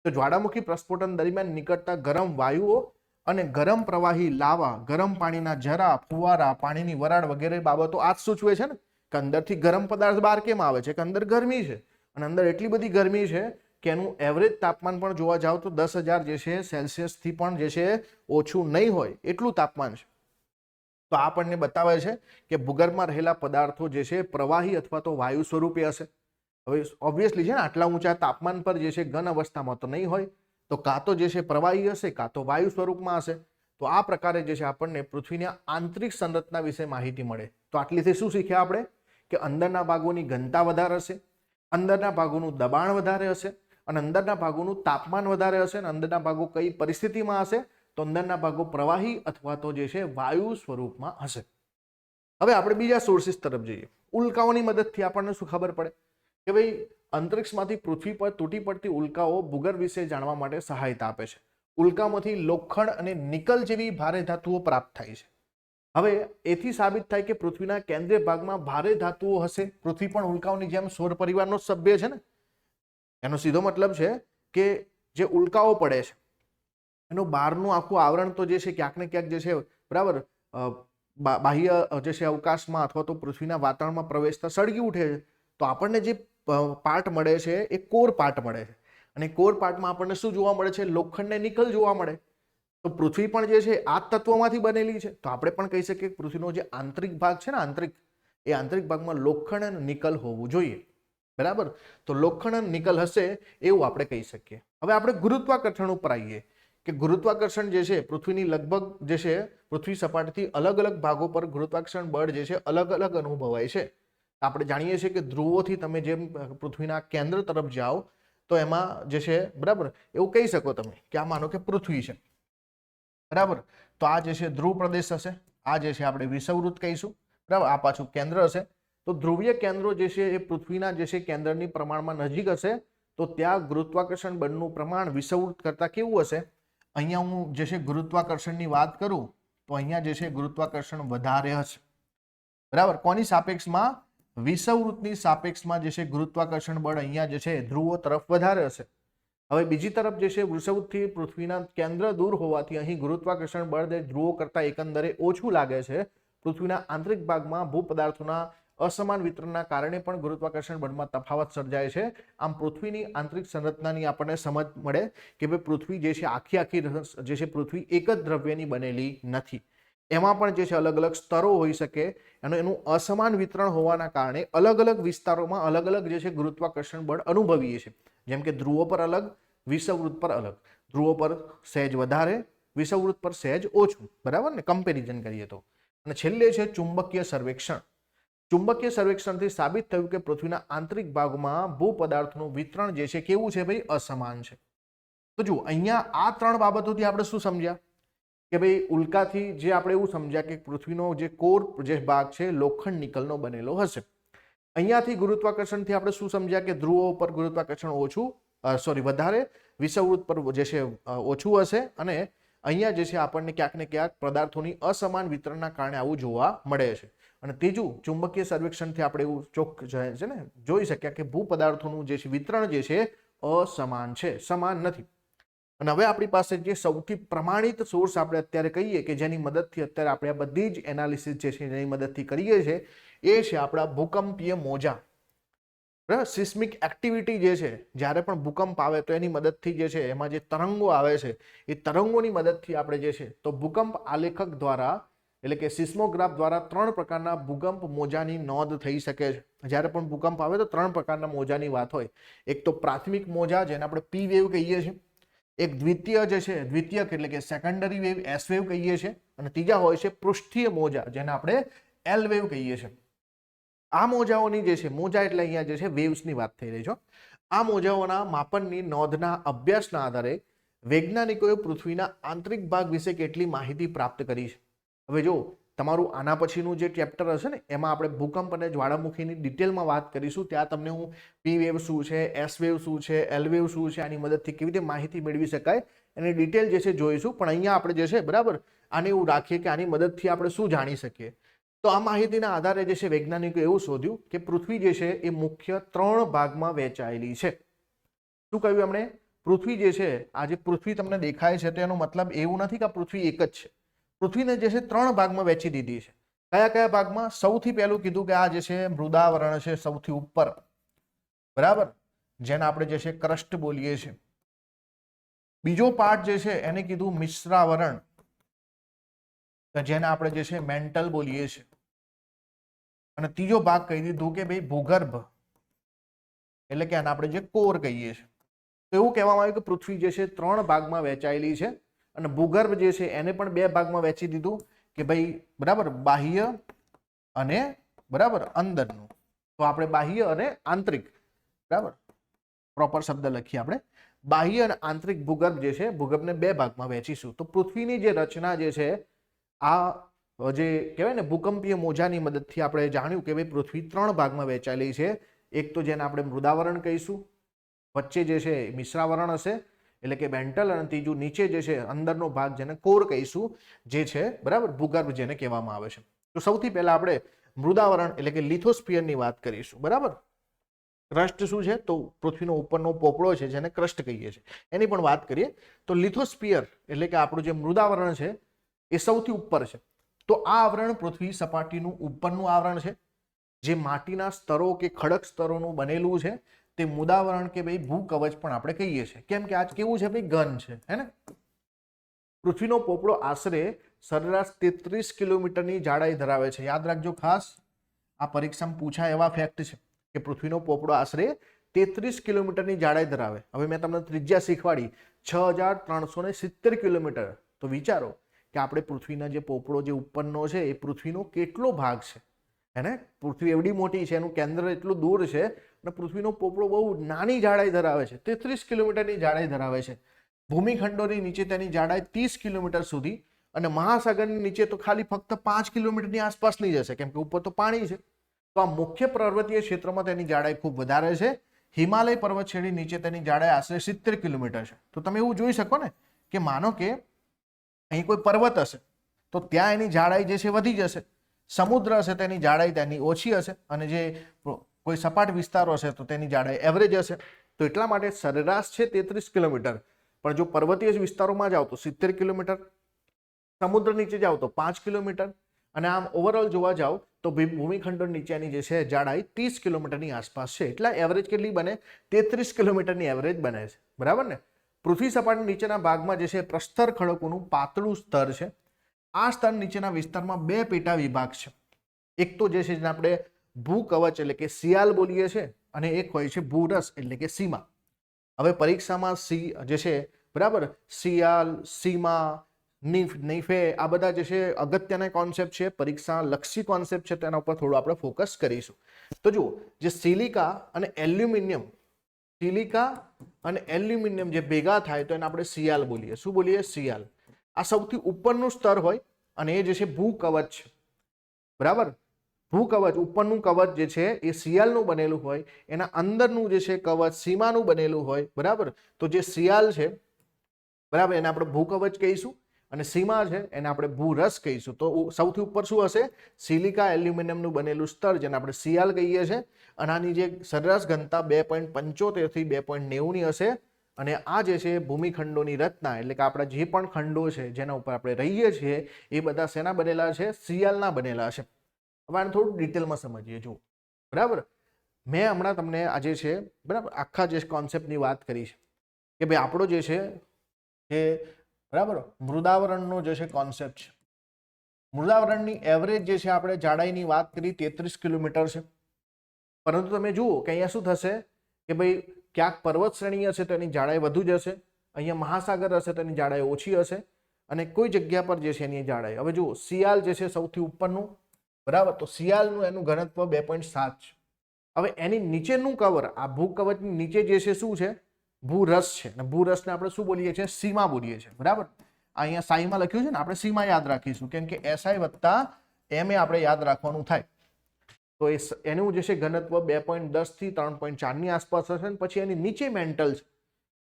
S1: તો જ્વાળામુખી પ્રસ્ફોટન દરમિયાન નીકળતા ગરમ વાયુઓ અને ગરમ પ્રવાહી લાવા, ગરમ પાણીના ઝરા, ફુવારા, પાણીની વરાળ વગેરે બાબતો આ જ સૂચવે છે ને કે અંદરથી ગરમ પદાર્થ બહાર કેમ આવે છે? કે અંદર ગરમી છે અને અંદર એટલી બધી ગરમી છે કે એનું એવરેજ તાપમાન પણ જોવા જાવ તો 10,000 જે છે સેલ્સિયસથી પણ જે છે ઓછું નહીં હોય એટલું તાપમાન છે. તો આ આપણને બતાવે છે કે ભૂગર્ભમાં રહેલા પદાર્થો જે છે પ્રવાહી અથવા તો વાયુ સ્વરૂપે હશે. હવે ઓબ્વિયસલી છે ને આટલા ઊંચા તાપમાન પર જે છે ઘન અવસ્થામાં તો નહીં હોય, તો કાં તો જે છે પ્રવાહી હશે કાં તો વાયુ સ્વરૂપમાં હશે. તો આ પ્રકારે જે છે આપણને પૃથ્વીની આંતરિક સંરચના વિશે માહિતી મળે. તો આટલીથી શું શીખ્યા આપણે? કે અંદરના ભાગોની ઘનતા વધારે હશે, અંદરના ભાગોનું દબાણ વધારે હશે અને અંદરના ભાગોનું તાપમાન વધારે હશે. અને અંદરના ભાગો કઈ પરિસ્થિતિમાં હશે? તો અંદરના ભાગો પ્રવાહી અથવા તો જે છે વાયુ સ્વરૂપમાં હશે. હવે આપણે બીજા સોર્સિસ તરફ જઈએ. ઉલ્કાઓની મદદથી આપણને શું ખબર પડે કે ભાઈ અંતરિક્ષમાંથી પૃથ્વી પર તૂટી પડતી ઉલ્કાઓ ભૂગર્ભ વિશે જાણવા માટે સહાયતા આપે છે. ઉલ્કામાંથી લોખંડ અને નિકલ જેવી ભારે ધાતુઓ પ્રાપ્ત થાય છે. હવે એથી સાબિત થાય કે પૃથ્વીના કેન્દ્રીય ભાગમાં ભારે ધાતુઓ હશે. પૃથ્વી પણ ઉલ્કાઓની જેમ સૌર પરિવારનો સભ્ય છે ને. એનો સીધો મતલબ છે કે જે ઉલ્કાઓ પડે છે એનું બહારનું આખું આવરણ તો જે છે ક્યાંક ને ક્યાંક જે છે બરાબર બાહ્ય જે છે અવકાશમાં અથવા તો પૃથ્વીના વાતાવરણમાં પ્રવેશતા સળગી ઉઠે છે. તો આપણને જે પાર્ટ મળે છે એ કોર પાર્ટ મળે છે અને કોર પાર્ટમાં આપણને શું જોવા મળે છે? લોખંડ ને નિકલ જોવા મળે. તો પૃથ્વી પણ જે છે આ તત્વોમાંથી બનેલી છે. તો આપણે પણ કહી શકીએ કે પૃથ્વીનો જે આંતરિક ભાગ છે ને આંતરિક ભાગમાં લોખંડ અને નિકલ હોવું જોઈએ. બરાબર? તો લોખંડ અને નિકલ હશે એવું આપણે કહી શકીએ. હવે આપણે ગુરુત્વાકર્ષણ ઉપર આવીએ કે ગુરુત્વાકર્ષણ જે છે પૃથ્વીની લગભગ જે છે પૃથ્વી સપાટીથી અલગ અલગ ભાગો પર ગુરુત્વાકર્ષણ બળ જે છે અલગ અલગ અનુભવાય છે. આપણે જાણીએ છીએ કે ધ્રુવોથી તમે જેમ પૃથ્વીના કેન્દ્ર તરફ જાઓ તો એમાં જે છે બરાબર એવું કહી શકો તમે કે આ માનો કે પૃથ્વી છે. બરાબર? તો આ જે છે ધ્રુવ પ્રદેશ હશે, આ જે છે આપણે વિષુવવૃત્ત કહીશું. બરાબર? આ પાછું કેન્દ્ર હશે. તો ધ્રુવીય કેન્દ્રો જે છે એ પૃથ્વીના જે છે કેન્દ્રની પ્રમાણમાં નજીક હશે. તો ત્યાં ગુરુત્વાકર્ષણ બળનું પ્રમાણ વિષુવવૃત્ત કરતા કેવું હશે? અહીંયા હું જે છે ગુરુત્વાકર્ષણની વાત કરું તો અહીંયા જે છે ગુરુત્વાકર્ષણ વધારે હશે. બરાબર? કોની સાપેક્ષમાં? વિષુવવૃત્તની સાપેક્ષમાં જે છે ગુરુત્વાકર્ષણ બળ અહીંયા જે છે ધ્રુવો તરફ વધારે હશે. હવે બીજી તરફ જે છે વિષુવવૃત્તથી પૃથ્વીના કેન્દ્ર દૂર હોવાથી અહીં ગુરુત્વાકર્ષણ બળ ધ્રુવો કરતા એકંદરે ઓછું લાગે છે. પૃથ્વીના આંતરિક ભાગમાં ભૂપદાર્થોના અસમાન વિતરણના કારણે પણ ગુરુત્વાકર્ષણ બળમાં તફાવત સર્જાય છે. આમ પૃથ્વીની આંતરિક સંરચનાની આપણને સમજ મળે કે ભાઈ પૃથ્વી જે છે આખી જે છે પૃથ્વી એક જ દ્રવ્યની બનેલી નથી. એમાં પણ જે છે અલગ અલગ સ્તરો હોઈ શકે. એનું અસમાન વિતરણ હોવાના કારણે અલગ અલગ વિસ્તારોમાં અલગ અલગ જે છે ગુરુત્વાકર્ષણ બળ અનુભવીએ છીએ. જેમ કે ધ્રુવો પર અલગ, વિષુવવૃત્ત પર અલગ. ધ્રુવો પર સહેજ વધારે, વિષુવવૃત્ત પર સહેજ ઓછું. બરાબર ને? કમ્પેરિઝન કરીએ તો. અને છેલ્લે છે ચુંબકીય સર્વેક્ષણ. ચુંબકીય સર્વેક્ષણથી સાબિત થયું કે પૃથ્વીના આંતરિક ભાગમાં ભૂપદાર્થનું વિતરણ જે છે કેવું છે ભાઈ? અસમાન છે. તો જુઓ અહીંયા આ ત્રણ બાબતોથી આપણે શું સમજ્યા કે ભાઈ ઉલ્કાથી જે આપણે એવું સમજ્યા કે પૃથ્વીનો જે કોર જે ભાગ છે લોખંડ નિકલનો બનેલો હશે. અહીંયાથી ગુરુત્વાકર્ષણથી આપણે શું સમજ્યા કે ધ્રુવો પર ગુરુત્વાકર્ષણ વધારે, વિષુવવૃત્ત પર જે છે ઓછું હશે અને અહીંયા જે છે આપણને ક્યાંક ને ક્યાંક પદાર્થોની અસમાન વિતરણના કારણે આવું જોવા મળે છે. અને ત્રીજું, ચુંબકીય સર્વેક્ષણથી આપણે એવું છે ને જોઈ શક્યા કે ભૂ પદાર્થોનું જે છે વિતરણ જે છે અસમાન છે, સમાન નથી. અને હવે આપણી પાસે જે સૌથી પ્રમાણિત સોર્સ આપણે અત્યારે કહીએ કે જેની મદદથી અત્યારે આપણે આ બધી જ એનાલિસિસ જે છે જેની મદદથી કરીએ છીએ એ છે આપણા ભૂકંપીય મોજા. બરાબર, સિસ્મિક એક્ટિવિટી જે છે, જ્યારે પણ ભૂકંપ આવે તો એની મદદથી જે છે એમાં જે તરંગો આવે છે એ તરંગોની મદદથી આપણે જે છે તો ભૂકંપ આલેખક દ્વારા એટલે કે સિસ્મોગ્રાફ દ્વારા 3 પ્રકારના ભૂકંપ મોજાની નોંધ થઈ શકે છે. જ્યારે પણ ભૂકંપ આવે તો 3 પ્રકારના મોજાની વાત હોય. એક તો પ્રાથમિક મોજા જેને આપણે પી વેવ કહીએ છીએ, એક દ્વિતીય જે છે દ્વિતીયક એટલે કે સેકન્ડરી વેવ એસ વેવ કહીએ છીએ, અને ત્રીજા હોય છે પૃષ્ઠીય મોજા જેને આપણે એલ વેવ કહીએ છીએ. આ મોજાઓની જે છે, મોજા એટલે અહીંયા જે છે વેવ્સની વાત થઈ રહી છે, આ મોજાઓના માપનની નોંધના અભ્યાસના આધારે વૈજ્ઞાનિકોએ પૃથ્વીના આંતરિક ભાગ વિશે કેટલી માહિતી પ્રાપ્ત કરી છે. હવે જો તમારું આના પછીનું જે ચેપ્ટર હશે ને એમાં આપણે ભૂકંપ અને જ્વાળામુખીની ડિટેલમાં વાત કરીશું. ત્યાં તમને હું પી વેવ શું છે, એસ વેવ શું છે, એલ વેવ શું છે, આની મદદથી કેવી રીતે માહિતી મેળવી શકાય એની ડિટેલ જે છે જોઈશું. પણ અહીંયા આપણે જે છે બરાબર આને એવું રાખીએ કે આની મદદથી આપણે શું જાણી શકીએ. તો આ માહિતીના આધારે જે છે વૈજ્ઞાનિકો એવું શોધ્યું કે પૃથ્વી જે છે એ મુખ્ય 3 ભાગમાં વહેંચાયેલી છે. શું કહ્યું એમણે? પૃથ્વી જે છે, આ જે પૃથ્વી તમને દેખાય છે તો એનો મતલબ એવું નથી કે પૃથ્વી એક જ છે. પૃથ્વીને જે છે 3 ભાગમાં વહેંચી દીધી છે. કયા કયા ભાગમાં? સૌથી પહેલું કીધું કે આ જે છે મૃદાવરણ છે સૌથી ઉપર, બરાબર, જેને આપણે જે છે ક્રસ્ટ બોલીએ છીએ. બીજો પાર્ટ જે છે એને કીધું મિશ્રાવરણ, જેને આપણે જે છે મેન્ટલ બોલીએ છીએ. અને ત્રીજો ભાગ કહી દીધું કે ભાઈ ભૂગર્ભ, એટલે કે આને આપણે જે કોર કહીએ છીએ. તો એવું કહેવામાં આવ્યું કે પૃથ્વી જે છે 3 ભાગમાં વહેંચાયેલી છે. અને ભૂગર્ભ જે છે એને પણ 2 ભાગમાં વહેંચી દીધું કે ભાઈ બરાબર બાહ્ય અને બરાબર અંદરનું. તો આપણે બાહ્ય અને આંતરિક, બરાબર પ્રોપર શબ્દ લખીએ આપણે, બાહ્ય અને આંતરિક ભૂગર્ભ જે છે ભૂગર્ભને 2 ભાગમાં વહેંચીશું. તો પૃથ્વીની જે રચના જે છે આ જે કહેવાય ને ભૂકંપીય મોજાની મદદથી આપણે જાણ્યું કે ભાઈ પૃથ્વી 3 ભાગમાં વહેંચાયેલી છે. એક તો જેને આપણે મૃદાવરણ કહીશું, વચ્ચે જે છે મિશ્રાવરણ હશે એટલે કે મેન્ટલ, અને ત્રીજું નીચે જે છે અંદરનો ભાગ જેને કોર કહીશું જે છે બરાબર ભૂગર્ભ જેને કહેવામાં આવે છે. તો સૌથી પહેલા આપણે મૃદાવરણ એટલે કે લિથોસ્ફિયરની વાત કરીશું. બરાબર, ક્રસ્ટ શું છે? તો પૃથ્વીનો ઉપરનો પોપડો છે જેને ક્રસ્ટ કહીએ છીએ, એની પણ વાત કરીએ. તો લિથોસ્ફિયર એટલે કે આપણું જે મૃદાવરણ છે એ સૌથી ઉપર છે. તો આ આવરણ પૃથ્વી સપાટીનું ઉપરનું આવરણ છે, જે માટીના સ્તરો કે ખડક સ્તરોનું બનેલું છે. તે મૃદાવરણ કે ભાઈ ભૂકવચ પણ આપણે કહીએ છીએ. કેમ કે આજ કેવું છે ભાઈ ઘન છે, હે ને. પૃથ્વીનો પોપડો આશરે સરેરાશ 33 કિલોમીટરની જાડાઈ ધરાવે છે. યાદ રાખજો ખાસ, આ પરીક્ષામાં પૂછાય એવા ફેક્ટ છે કે પૃથ્વીનો પોપડો આશરે 33 કિલોમીટરની જાડાઈ ધરાવે. હવે મેં તમને ત્રિજ્યા શીખવાડી 6370 કિલોમીટર. તો વિચારો કે આપણે પૃથ્વીના જે પોપડો જે ઉપરનો છે એ પૃથ્વીનો કેટલો ભાગ છે, હે ને. પૃથ્વી એવડી મોટી છે, એનું કેન્દ્ર એટલું દૂર છે, અને પૃથ્વીનો પોપડો બહુ નાની જાડાઈ ધરાવે છે, 33 કિલોમીટરની જાડાઈ ધરાવે છે. ભૂમિખંડોની નીચે તેની જાડાઈ 30 કિલોમીટર સુધી, અને મહાસાગરની નીચે તો ખાલી ફક્ત 5 કિલોમીટરની આસપાસની જ હશે, કેમ કે ઉપર તો પાણી છે. તો આ મુખ્ય પર્વતીય ક્ષેત્રમાં તેની જાડાઈ ખૂબ વધારે છે. હિમાલય પર્વત શ્રેણી નીચે તેની જાડાઈ આશરે 70 કિલોમીટર છે. તો તમે એવું જોઈ શકો ને કે માનો કે અહીં કોઈ પર્વત હશે તો ત્યાં એની જાડાઈ જે છે વધી જશે, સમુદ્ર હશે તેની જાડાઈ તેની ઓછી હશે, અને જે કોઈ સપાટ વિસ્તારો હશે તો તેની જાડાઈ એવરેજ હશે. તો એટલા માટે સરેરાશ છે 33 કિલોમીટર, પણ જો પર્વતીય વિસ્તારોમાં જાઓ તો 70 કિલોમીટર, સમુદ્ર નીચે જાઓ તો 5 કિલોમીટર, અને આમ ઓવરઓલ જોવા જાઓ તો ભૂમિખંડો નીચેની જે છે જાડાઈ 30 કિલોમીટરની આસપાસ છે. એટલે એવરેજ કેટલી બને? 33 કિલોમીટરની એવરેજ બને છે, બરાબર ને. પૃથ્વી સપાટી નીચેના ભાગમાં જે છે પ્રસ્તર ખડકોનું પાતળું સ્તર છે. આ સ્તર નીચેના વિસ્તારમાં 2 પેટા વિભાગ છે. એક તો જે છે જેને આપણે ભૂકવચ એટલે કે શિયાલ બોલીએ છીએ, અને એક હોય છે ભૂરસ એટલે કે સીમા. હવે પરીક્ષામાં જે છે બરાબર શિયાલ, સીમા, નીફે આ બધા જે છે અગત્યના કોન્સેપ્ટ છે, પરીક્ષા લક્ષી કોન્સેપ્ટ છે, તેના ઉપર થોડું આપણે ફોકસ કરીશું. તો જુઓ, જે સિલિકા અને એલ્યુમિનિયમ જે ભેગા થાય તો એને આપણે શિયાલ બોલીએ. શું બોલીએ? શિયાલ. આ સૌથી ઉપરનું સ્તર હોય, અને એ જે છે ભૂકવચ છે, બરાબર. ભૂકવચ ઉપરનું કવચ જે છે એ શિયાલનું બનેલું હોય, એના અંદરનું જે છે કવચ સીમાનું બનેલું હોય, બરાબર. તો જે શિયાલ છે બરાબર એને આપણે ભૂકવચ કહીશું, અને સીમા છે એને આપણે ભૂરસ કહીશું. તો સૌથી ઉપર શું હશે? સિલિકા એલ્યુમિનિયમનું બનેલું સ્તર જેને આપણે સિયાલ કહીએ છીએ. અને આની જે સરેરાશ ઘનતા 2.75 થી 2.90 ની હશે. અને આ જે છે ભૂમિખંડોની રચના એટલે કે આપણા જે પણ ખંડો છે જેના ઉપર આપણે રહીએ છીએ એ બધા શેના બનેલા છે? સિયાલના બનેલા છે. હવે આને થોડું ડિટેલમાં સમજીએ. જુઓ, બરાબર, મેં હમણાં તમને આજે છે બરાબર આખા જે કોન્સેપ્ટની વાત કરી છે કે ભાઈ આપણો જે છે એ બરાબર મૃદાવરણનો જે છે કોન્સેપ્ટ છે. મૃદાવરણની એવરેજ જે છે આપણે જાડાઈની વાત કરી 33 કિલોમીટર છે. પરંતુ તમે જુઓ કે અહીંયા શું થશે કે ભાઈ ક્યાંક પર્વત શ્રેણી હશે તો એની જાડાઈ વધુ જ હશે, અહીંયા મહાસાગર હશે તો એની જાડાઈ ઓછી હશે, અને કોઈ જગ્યા પર જે છે એની જાડાઈ. હવે જુઓ, સિયાલ જે છે સૌથી ઉપરનું, બરાબર, તો સિયાલનું એનું ઘનત્વ 2.7 છે. હવે એની નીચેનું કવર, આ ભૂકવચની નીચે જે છે શું છે? ભૂરસ છે. અને ભૂરસને આપણે શું બોલીએ છીએ? સીમા બોલીએ છીએ. બરાબર, અહીંયા સાઈમાં લખ્યું છે ને, આપણે સીમા યાદ રાખીશું કેમ કે SI વત્તા MA આપણે યાદ રાખવાનું થાય. તો એનું જે છે ઘનત્વ 2.10 થી 3.4 ની આસપાસ હશે. પછી એની નીચે મેન્ટલ છે.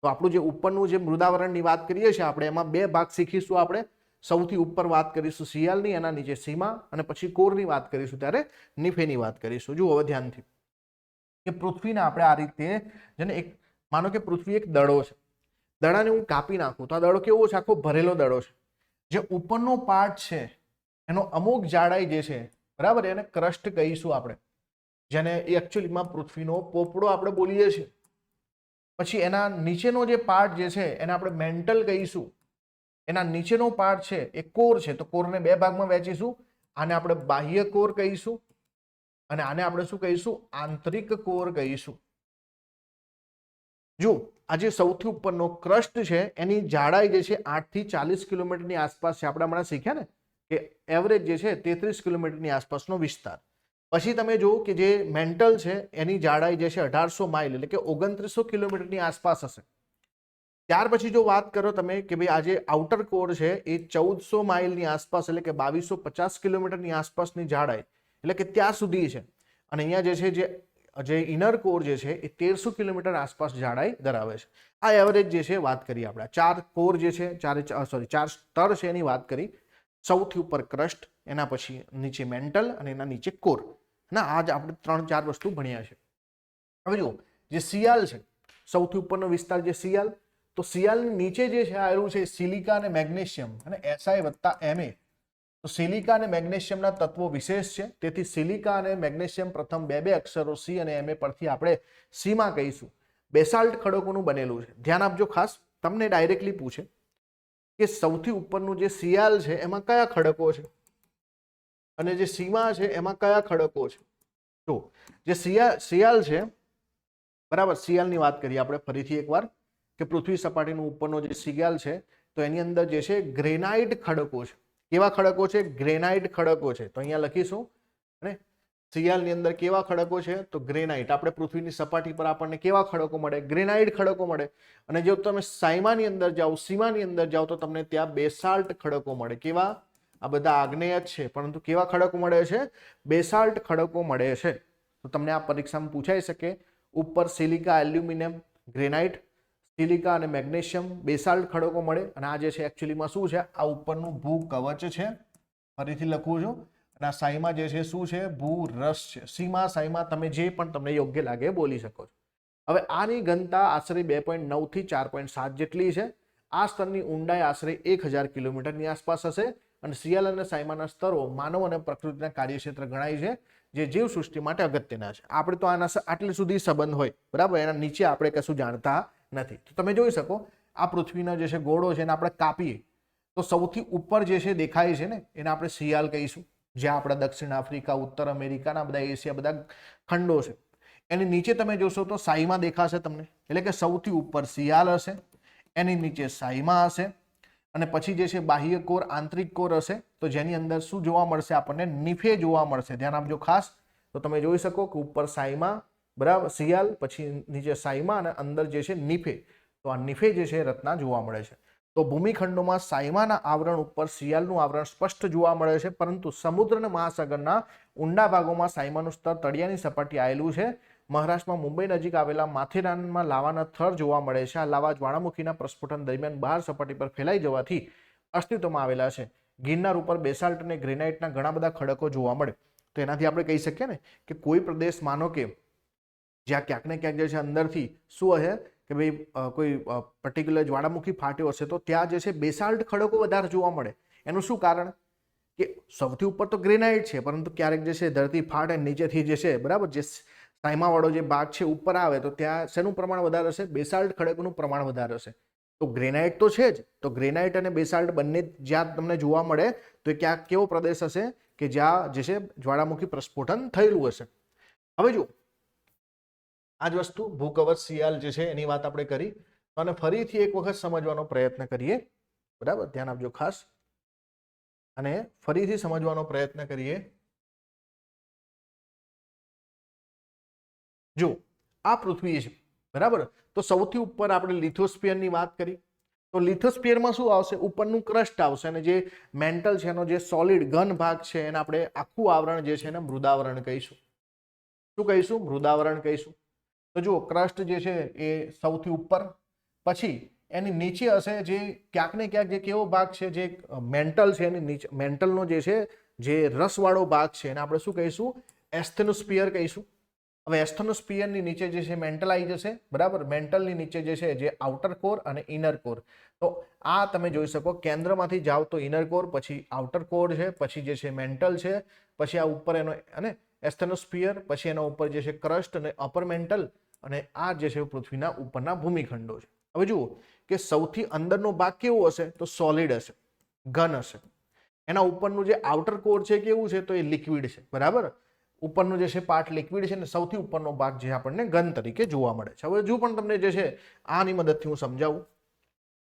S1: તો આપણું જે ઉપરનું જે મૃદાવરણની વાત કરીએ છીએ આપણે એમાં બે ભાગ શીખીશું. આપણે સૌથી ઉપર વાત કરીશું સિયાલની, એના નીચે સીમા, અને પછી કોરની વાત કરીશું ત્યારે નિફેની વાત કરીશું. જુઓ હવે ધ્યાનથી કે પૃથ્વીને આપણે આ રીતે, જેને એક માનો કે પૃથ્વી એક દડો છે, દડાને હું કાપી નાખું તો આ દડો કેવો છે? આખો ભરેલો દડો છે. જે ઉપરનો પાર્ટ છે એનો અમુક જાડાઈ જે છે, બરાબર, એને ક્રસ્ટ કહીશું આપણે, જેને એકચ્યુઅલીમાં પૃથ્વીનો પોપડો આપણે બોલીએ છીએ. પછી એના નીચેનો જે પાર્ટ જે છે એને આપણે મેન્ટલ કહીશું. એના નીચેનો પાર્ટ છે એ કોર છે. તો કોરને બે ભાગમાં વહેંચીશું. આને આપણે બાહ્ય કોર કહીશું અને આને આપણે શું કહીશું? આંતરિક કોર કહીશું. જો આ જે સૌથી ઉપરનો ક્રસ્ટ છે એની જાડાઈ જે છે 8 થી 40 કિલોમીટરની આસપાસ છે. આપણે હમણાં શીખ્યા ને કે એવરેજ જે છે 33 કિલોમીટરની આસપાસનો વિસ્તાર. પછી તમે જુઓ કે જે મેન્ટલ છે એની જાડાઈ જે છે 1800 માઇલ એટલે કે 2900 કિલોમીટરની આસપાસ હશે. ત્યાર પછી જો વાત કરો તમે કે ભાઈ આ જે આઉટર કોર છે એ 1400 માઇલની આસપાસ એટલે કે 2250 કિલોમીટરની આસપાસની જાડાઈ એટલે કે ત્યાં સુધી છે. અને અહીંયા જે છે જે ઇનર કોર જે છે એ 1300 કિલોમીટર આસપાસ જાડાઈ ધરાવે છે. આ એવરેજ જે છે વાત કરી આપણે. ચાર કોર જે છે, ચાર સ્તર છે એની વાત કરી. સૌથી ઉપર ક્રસ્ટ, એના પછી નીચે મેન્ટલ અને એના નીચે કોર. ના, આજ આપણે 3-4 વસ્તુ ભણ્યા છે. હવે જુઓ, જે સિયાલ છે સૌથી ઉપરનો વિસ્તાર જે સિયાલ, તો સિયાલની નીચે જે છે આવેલું છે સિલિકા અને મેગ્નેશિયમ અને SI વત્તા MA. તો સિલિકા અને મેગ્નેશિયમના તત્વો વિશેષ છે. તેથી સિલિકા અને મેગ્નેશિયમ પ્રથમ બે અક્ષરો C અને MA પરથી આપણે સીમા કહીશું. બેસાલ્ટ ખડકોનું બનેલું છે. ધ્યાન આપજો ખાસ, તમને ડાયરેક્ટલી પૂછે કે સૌથી ઉપરનું જે સિયાલ છે એમાં કયા ખડકો છે અને જે સીમા છે એમાં કયા ખડકો છે. તો જે સિયાલ છે, બરાબર, સિયાલની વાત કરીએ આપણે ફરીથી એકવાર કે પૃથ્વી સપાટીનું ઉપરનો જે સિયાલ છે તો એની અંદર જે છે ગ્રેનાઇટ ખડકો છે. કેવા ખડકો છે? ગ્રેનાઇટ ખડકો છે. તો અહીંયા લખીશું અને સિયાલની અંદર કેવા ખડકો છે? તો ગ્રેનાઇટ. આપણે પૃથ્વીની સપાટી પર આપણને કેવા ખડકો મળે? ગ્રેનાઇટ ખડકો મળે. અને જો તમે સાયમાની અંદર જાઓ, સીમાની અંદર જાઓ તો તમને ત્યાં બેસાલ્ટ ખડકો મળે. કેવા? આ બધા આગ્નેય જ છે પરંતુ કેવા ખડકો મળે છે? બેસાલ્ટ ખડકો મળે છે. તો તમને આ પરીક્ષામાં પૂછાઈ શકે. ઉપર સિલિકા, એલ્યુમિનિયમ, ગ્રેનાઇટ, સિલિકા અને મેગ્નેશિયમ, બેસાલ્ટ ખડકો મળે. અને આ જે છે એકચ્યુઅલીમાં શું છે? આ ઉપરનું ભૂકવચ છે. ફરીથી લખું છું. અને આ સાઈમાં જે છે શું છે? ભૂરસ છે. સીમા, સાઈમાં, તમે જે પણ તમને યોગ્ય લાગે બોલી શકો છો. હવે આની ઘનતા આશરે 2.9 થી 4.7 જેટલી છે. આ સ્તરની ઊંડાઈ આશરે 1000 કિલોમીટરની આસપાસ હશે. અને સિયાલ અને સાયમાના સ્તરો માનવ અને પ્રકૃતિના કાર્યક્ષેત્ર ગણાય છે, જે જીવસૃષ્ટિ માટે અગત્યના છે. આપણે તો આના આટલી સુધી સંબંધ હોય, બરાબર, એના નીચે આપણે કશું જાણતા નથી. તો તમે જોઈ શકો આ પૃથ્વીનો જે છે ગોળો છે એને આપણે કાપીએ તો સૌથી ઉપર જે છે દેખાય છે ને એને આપણે સિયાલ કહીશું. જ્યાં આપણા દક્ષિણ આફ્રિકા, ઉત્તર અમેરિકાના બધા એશિયા બધા ખંડો છે. એની નીચે તમે જોશો તો સાઈમાં દેખાશે તમને. એટલે કે સૌથી ઉપર સિયાલ હશે, એની નીચે સાઈમાં હશે, અને પછી જે છે બાહ્ય કોર, આંતરિક કોર હશે. તો જેની અંદર શું જોવા મળશે? આપણને નિફે જોવા મળશે. ધ્યાન આપજો ખાસ. તો તમે જોઈ શકો કે ઉપર સાઈમાં, બરાબર, સિયાલ, પછી નીચે સાઈમાં અને અંદર જે છે નિફે. તો આ નિફે જે છે રચના જોવા મળે છે. તો ભૂમિખંડોમાં સાઈમાના આવરણ ઉપર સિયાલનું આવરણ સ્પષ્ટ જોવા મળે છે. પરંતુ સમુદ્ર અને મહાસાગરના ઊંડા ભાગોમાં સાઈમાનું સ્તર તળિયાની સપાટી આવેલું છે. મહારાષ્ટ્રમાં મુંબઈ નજીક આવેલા માથેરાનમાં લાવાના થર જોવા મળે છે. આ લાવા જ્વાળામુખીના પ્રસ્ફોટન દરમિયાન બહાર સપાટી પર ફેલાઈ જવાથી અસ્તિત્વમાં આવેલા છે. ગિરનાર ઉપર બેસાલ્ટ અને ગ્રેનાઇટના ઘણા બધા ખડકો જોવા મળે. તો એનાથી આપણે કહી શકીએ ને કે કોઈ પ્રદેશ માનો કે જ્યાં ક્યાંક ને ક્યાંક જે છે અંદરથી શું હશે કે ભાઈ કોઈ પર્ટિક્યુલર જ્વાળામુખી ફાટ્યો હશે તો ત્યાં જે છે બેસાલ્ટ ખડકો વધારે જોવા મળે. એનું શું કારણ કે સૌથી ઉપર તો ગ્રેનાઇટ છે, પરંતુ ક્યારેક જે છે ધરતી ફાટે નીચેથી જે છે બરાબર જે સાયમાવાળો જે ભાગ છે ઉપર આવે તો ત્યાં શેનું પ્રમાણ વધારે હશે? બેસાલ્ટ ખડકનું પ્રમાણ વધારે હશે. તો ગ્રેનાઇટ તો છે જ, તો ગ્રેનાઇટ અને બેસાલ્ટ બંને જ્યાં તમને જોવા મળે તો એ ક્યાંક કેવો પ્રદેશ હશે કે જ્યાં જે છે જ્વાળામુખી પ્રસ્ફોટન થયેલું હશે. હવે જો આ જ વસ્તુ ભૂકવચ શિયાળ જે છે એની વાત આપણે કરી, અને ફરીથી એક વખત સમજવાનો પ્રયત્ન કરીએ. બરાબર, ધ્યાન આપજો ખાસ, અને ફરીથી સમજવાનો પ્રયત્ન કરીએ. જો આ પૃથ્વી છે બરાબર, તો સૌથી ઉપર આપણે લિથોસ્ફિયરની વાત કરી. તો લિથોસ્ફિયરમાં શું આવશે? ઉપરનું ક્રસ્ટ આવશે, અને જે મેન્ટલ છે એનો જે સોલિડ ઘન ભાગ છે એને આપણે આખું આવરણ જે છે એને મૃદાવરણ કહીશું. શું કહીશું? મૃદાવરણ કહીશું. તો જુઓ, ક્રસ્ટ જે છે એ સૌથી ઉપર, પછી એની નીચે હશે જે ક્યાંક ને ક્યાંક જે કેવો ભાગ છે જે મેન્ટલ છે એની નીચે, મેન્ટલનો જે છે જે રસવાળો ભાગ છે એને આપણે શું કહીશું? એસ્થેનોસ્ફિયર કહીશું. હવે એસ્થેનોસ્ફિયરની નીચે જે છે મેન્ટલ આવી જશે બરાબર. મેન્ટલની નીચે જે છે જે આઉટર કોર અને ઇનર કોર. તો આ તમે જોઈ શકો, કેન્દ્રમાંથી જાઓ તો ઇનર કોર, પછી આઉટર કોર છે, પછી જે છે મેન્ટલ છે, પછી આ ઉપર એનો અને એસ્થેનોસ્ફિયર, પછી એના ઉપર જે છે ક્રસ્ટ અને અપર મેન્ટલ, અને આ જે છે પૃથ્વીના ઉપરના ભૂમિખંડો છે. હવે જુઓ કે સૌથી અંદરનો ભાગ કેવો હશે? તો સોલિડ હશે, ઘન હશે. એના ઉપરનું જે આઉટર કોર છે કેવું છે? તો એ લિક્વિડ છે બરાબર. ઉપરનું જે છે પાર્ટ લિક્વિડ છે ને સૌથી ઉપરનો ભાગ જે આપણને ઘન તરીકે જોવા મળે છે. હવે જો પણ તમને જે છે આની મદદથી હું સમજાવું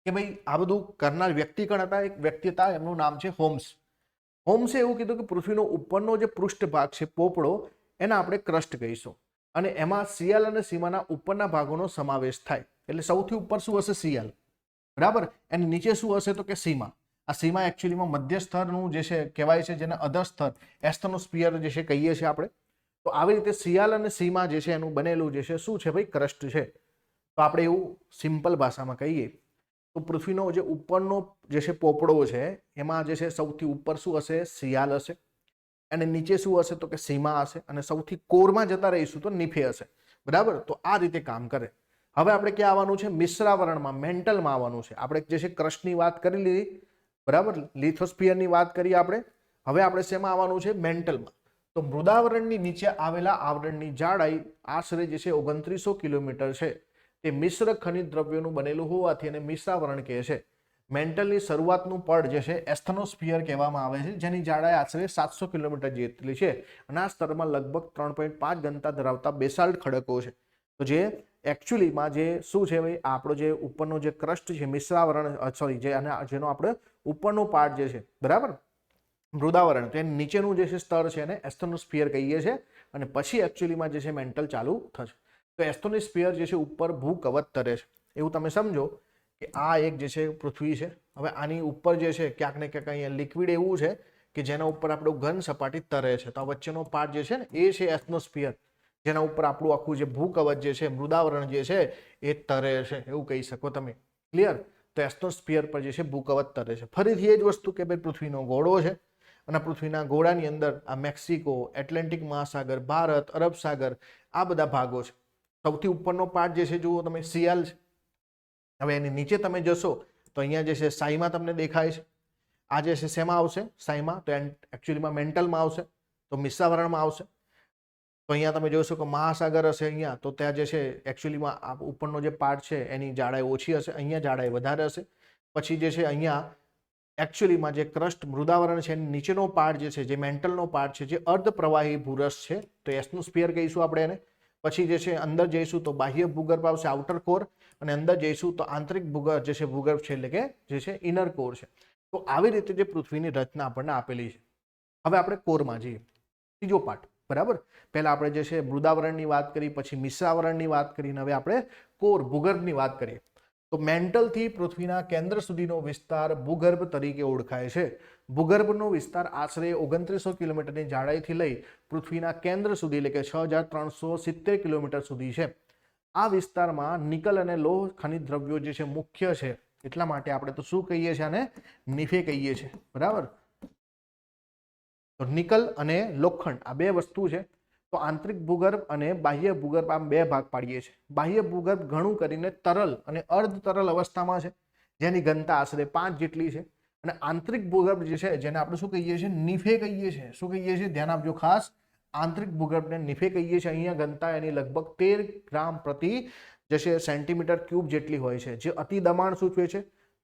S1: કે ભાઈ આ બધું કરનાર વ્યક્તિ કોણ હતા? એક વ્યક્તિ હતા, એમનું નામ છે હોમ્સ. હોમ્સે એવું કીધું કે પૃથ્વીનો ઉપરનો જે પૃષ્ઠ ભાગ છે પોપડો, એને આપણે ક્રસ્ટ કહીશું, અને એમાં શિયાળ અને સીમાના ઉપરના ભાગોનો સમાવેશ થાય. એટલે સૌથી ઉપર શું હશે? શિયાળ બરાબર. એની નીચે શું હશે? તો કે સીમા. આ સીમા એકચ્યુઅલીમાં મધ્ય સ્તરનું જે છે કહેવાય છે, જેને અધર સ્તર એસ્થેનોસ્ફિયર જે છે કહીએ છીએ આપણે. તો આવી રીતે શિયાળ અને સીમા જે છે એનું બનેલું જે છે શું છે ભાઈ? ક્રસ્ટ છે. તો આપણે એવું સિમ્પલ ભાષામાં કહીએ તો પૃથ્વીનો જે ઉપરનો જે છે પોપડો છે એમાં જે છે સૌથી ઉપર શું હશે? શિયાળ હશે, અને નીચે શું હશે? તો કે સીમા હશે, અને સૌથી કોરમાં જતા રહીશું તો નીફે હશે બરાબર. તો આ રીતે કામ કરે. હવે આપણે ક્યાં આવવાનું છે? મિશ્રાવરણમાં, મેન્ટલમાં આવવાનું છે. આપણે જે છે ક્રસ્ટની વાત કરી લીધી બરાબર, લિથોસ્ફિયરની વાત કરી આપણે. હવે આપણે શેમાં આવવાનું છે? મેન્ટલમાં. તો મૃદાવરણની નીચે આવેલા આવરણની જાડાઈ આશરે જે છે 2900 કિલોમીટર છે. તે મિશ્ર ખનિજ દ્રવ્યોનું બનેલું હોવાથી એને મિશ્રાવરણ કહે છે. મેન્ટલની શરૂઆતનું પડ જે છે એસ્થેનોસ્ફિયર કહેવામાં આવે છે, જેની જાડાઈ આશરે 700 કિલોમીટર જેટલી છે, અને આ સ્તરમાં લગભગ 3.5 ઘનતા ધરાવતા બેસાલ્ટ ખડકો છે. તો જે એકચ્યુઅલીમાં જે શું છે ભાઈ, આપણો જે ઉપરનો જે ક્રસ્ટ છે મિશ્રાવરણ, સોરી, જે અને જેનો આપણે ઉપરનો પાર્ટ જે છે બરાબર મૃદાવરણ, તો એની નીચેનું જે છે સ્તર છે એને એસ્થેનોસ્ફિયર કહીએ છીએ, અને પછી એકચ્યુઅલીમાં જે છે મેન્ટલ ચાલુ થશે. તો એસ્થેનોસ્ફિયર જે છે ઉપર ભૂકવચ તરે છે. એવું તમે સમજો કે આ એક જે છે પૃથ્વી છે. હવે આની ઉપર જે છે ક્યાંક ને ક્યાંક અહીંયા લિક્વિડ એવું છે કે જેના ઉપર આપણું ઘન સપાટી તરે છે. તો આ વચ્ચેનો પાર્ટ જે છે ને એ છે એસ્થેનોસ્ફિયર, જેના ઉપર આપણું આખું જે ભૂકવચ જે છે મૃદાવરણ જે છે એ તરે છે, એવું કહી શકો તમે. ક્લિયર? તો એસ્થેનોસ્ફિયર પર જે છે ભૂકવચ તરે છે. ફરીથી એ જ વસ્તુ કે ભાઈ પૃથ્વીનો ગોળો છે, અને પૃથ્વીના ગોળાની અંદર આ મેક્સિકો, એટલાન્ટિક મહાસાગર, ભારત, અરબ સાગર, આ બધા ભાગો છે. સૌથી ઉપરનો પાર્ટ જે છે જુઓ તમે, શિયાળ છે. હવે એની નીચે તમે જશો તો અહીંયા જે છે સાઈમા તમને દેખાય છે. આ જે છે શેમાં આવશે? સાઈમા. તો એકચ્યુઅલીમાં મેન્ટલમાં આવશે, તો મિશ્રાવરણમાં આવશે. તો અહીંયા તમે જોશો કે મહાસાગર હશે અહીંયા, તો ત્યાં જે છે એકચ્યુઅલીમાં ઉપરનો જે પાર્ટ છે એની જાડાઈ ઓછી હશે, અહીંયા જાડાઈ વધારે હશે. પછી જે છે અહીંયા એકચ્યુઅલીમાં જે ક્રસ્ટ મૃદાવરણ છે એની નીચેનો પાર્ટ જે છે, જે મેન્ટલનો પાર્ટ છે, જે અર્ધ પ્રવાહી ભૂરસ છે, તો એસ્થેનોસ્ફિયર કહીશું આપણે એને. પછી જે છે અંદર જઈશું તો બાહ્ય ભૂગર્ભ આવશે, આઉટર કોર, અને અંદર જઈશું તો આંતરિક ભૂગર્ભ જે છે ભૂગર્ભ છે, એટલે કે જે છે ઇનર કોર છે. તો આવી રીતે જે પૃથ્વીની રચના આપણને આપેલી છે. હવે આપણે કોરમાં જઈએ, ત્રીજો પાર્ટ બરાબર. પહેલા આપણે જે છે મૃદાવરણની વાત કરી, પછી મિશ્રાવરણની વાત કરીને હવે આપણે કોર ભૂગર્ભની વાત કરીએ. તો મેન્ટલથી પૃથ્વીના કેન્દ્ર સુધીનો વિસ્તાર ભૂગર્ભ તરીકે ઓળખાય છે. ભૂગર્ભનો વિસ્તાર આશરે 2900 કિલોમીટરની જાડાઈથી લઈ પૃથ્વીના કેન્દ્ર સુધી, એટલે કે 6370 કિલોમીટર સુધી છે. આ વિસ્તારમાં નિકલ અને લોહ ખનિજ દ્રવ્યો જે છે મુખ્ય છે. એટલા માટે આપણે તો શું કહીએ છીએ આને નિફે કહીએ છીએ બરાબર. તો નિકલ અને લોખંડ આ બે વસ્તુ છે. તો આંતરિક ભૂગર્ભ અને બાહ્ય ભૂગર્ભ આમ બે ભાગ પાડીએ છીએ. બાહ્ય ભૂગર્ભ ઘણું કરીને તરલ અને અર્ધ તરલ અવસ્થામાં છે, જેની ઘનતા આશરે 5 જેટલી છે. અને આંતરિક ભૂગર્ભ જે છે જેને આપણે શું કહીએ છીએ નિફે કહીએ છીએ. શું કહીએ છીએ ધ્યાન આપજો ખાસ, આંતરિક ભૂગર્ભને નિફે કહીએ છીએ. અહીંયા ઘનતા એની લગભગ 13 ગ્રામ પ્રતિ જશે સેન્ટીમીટર ક્યુબ જેટલી હોય છે, જે અતિ દબાણ સૂચવે છે.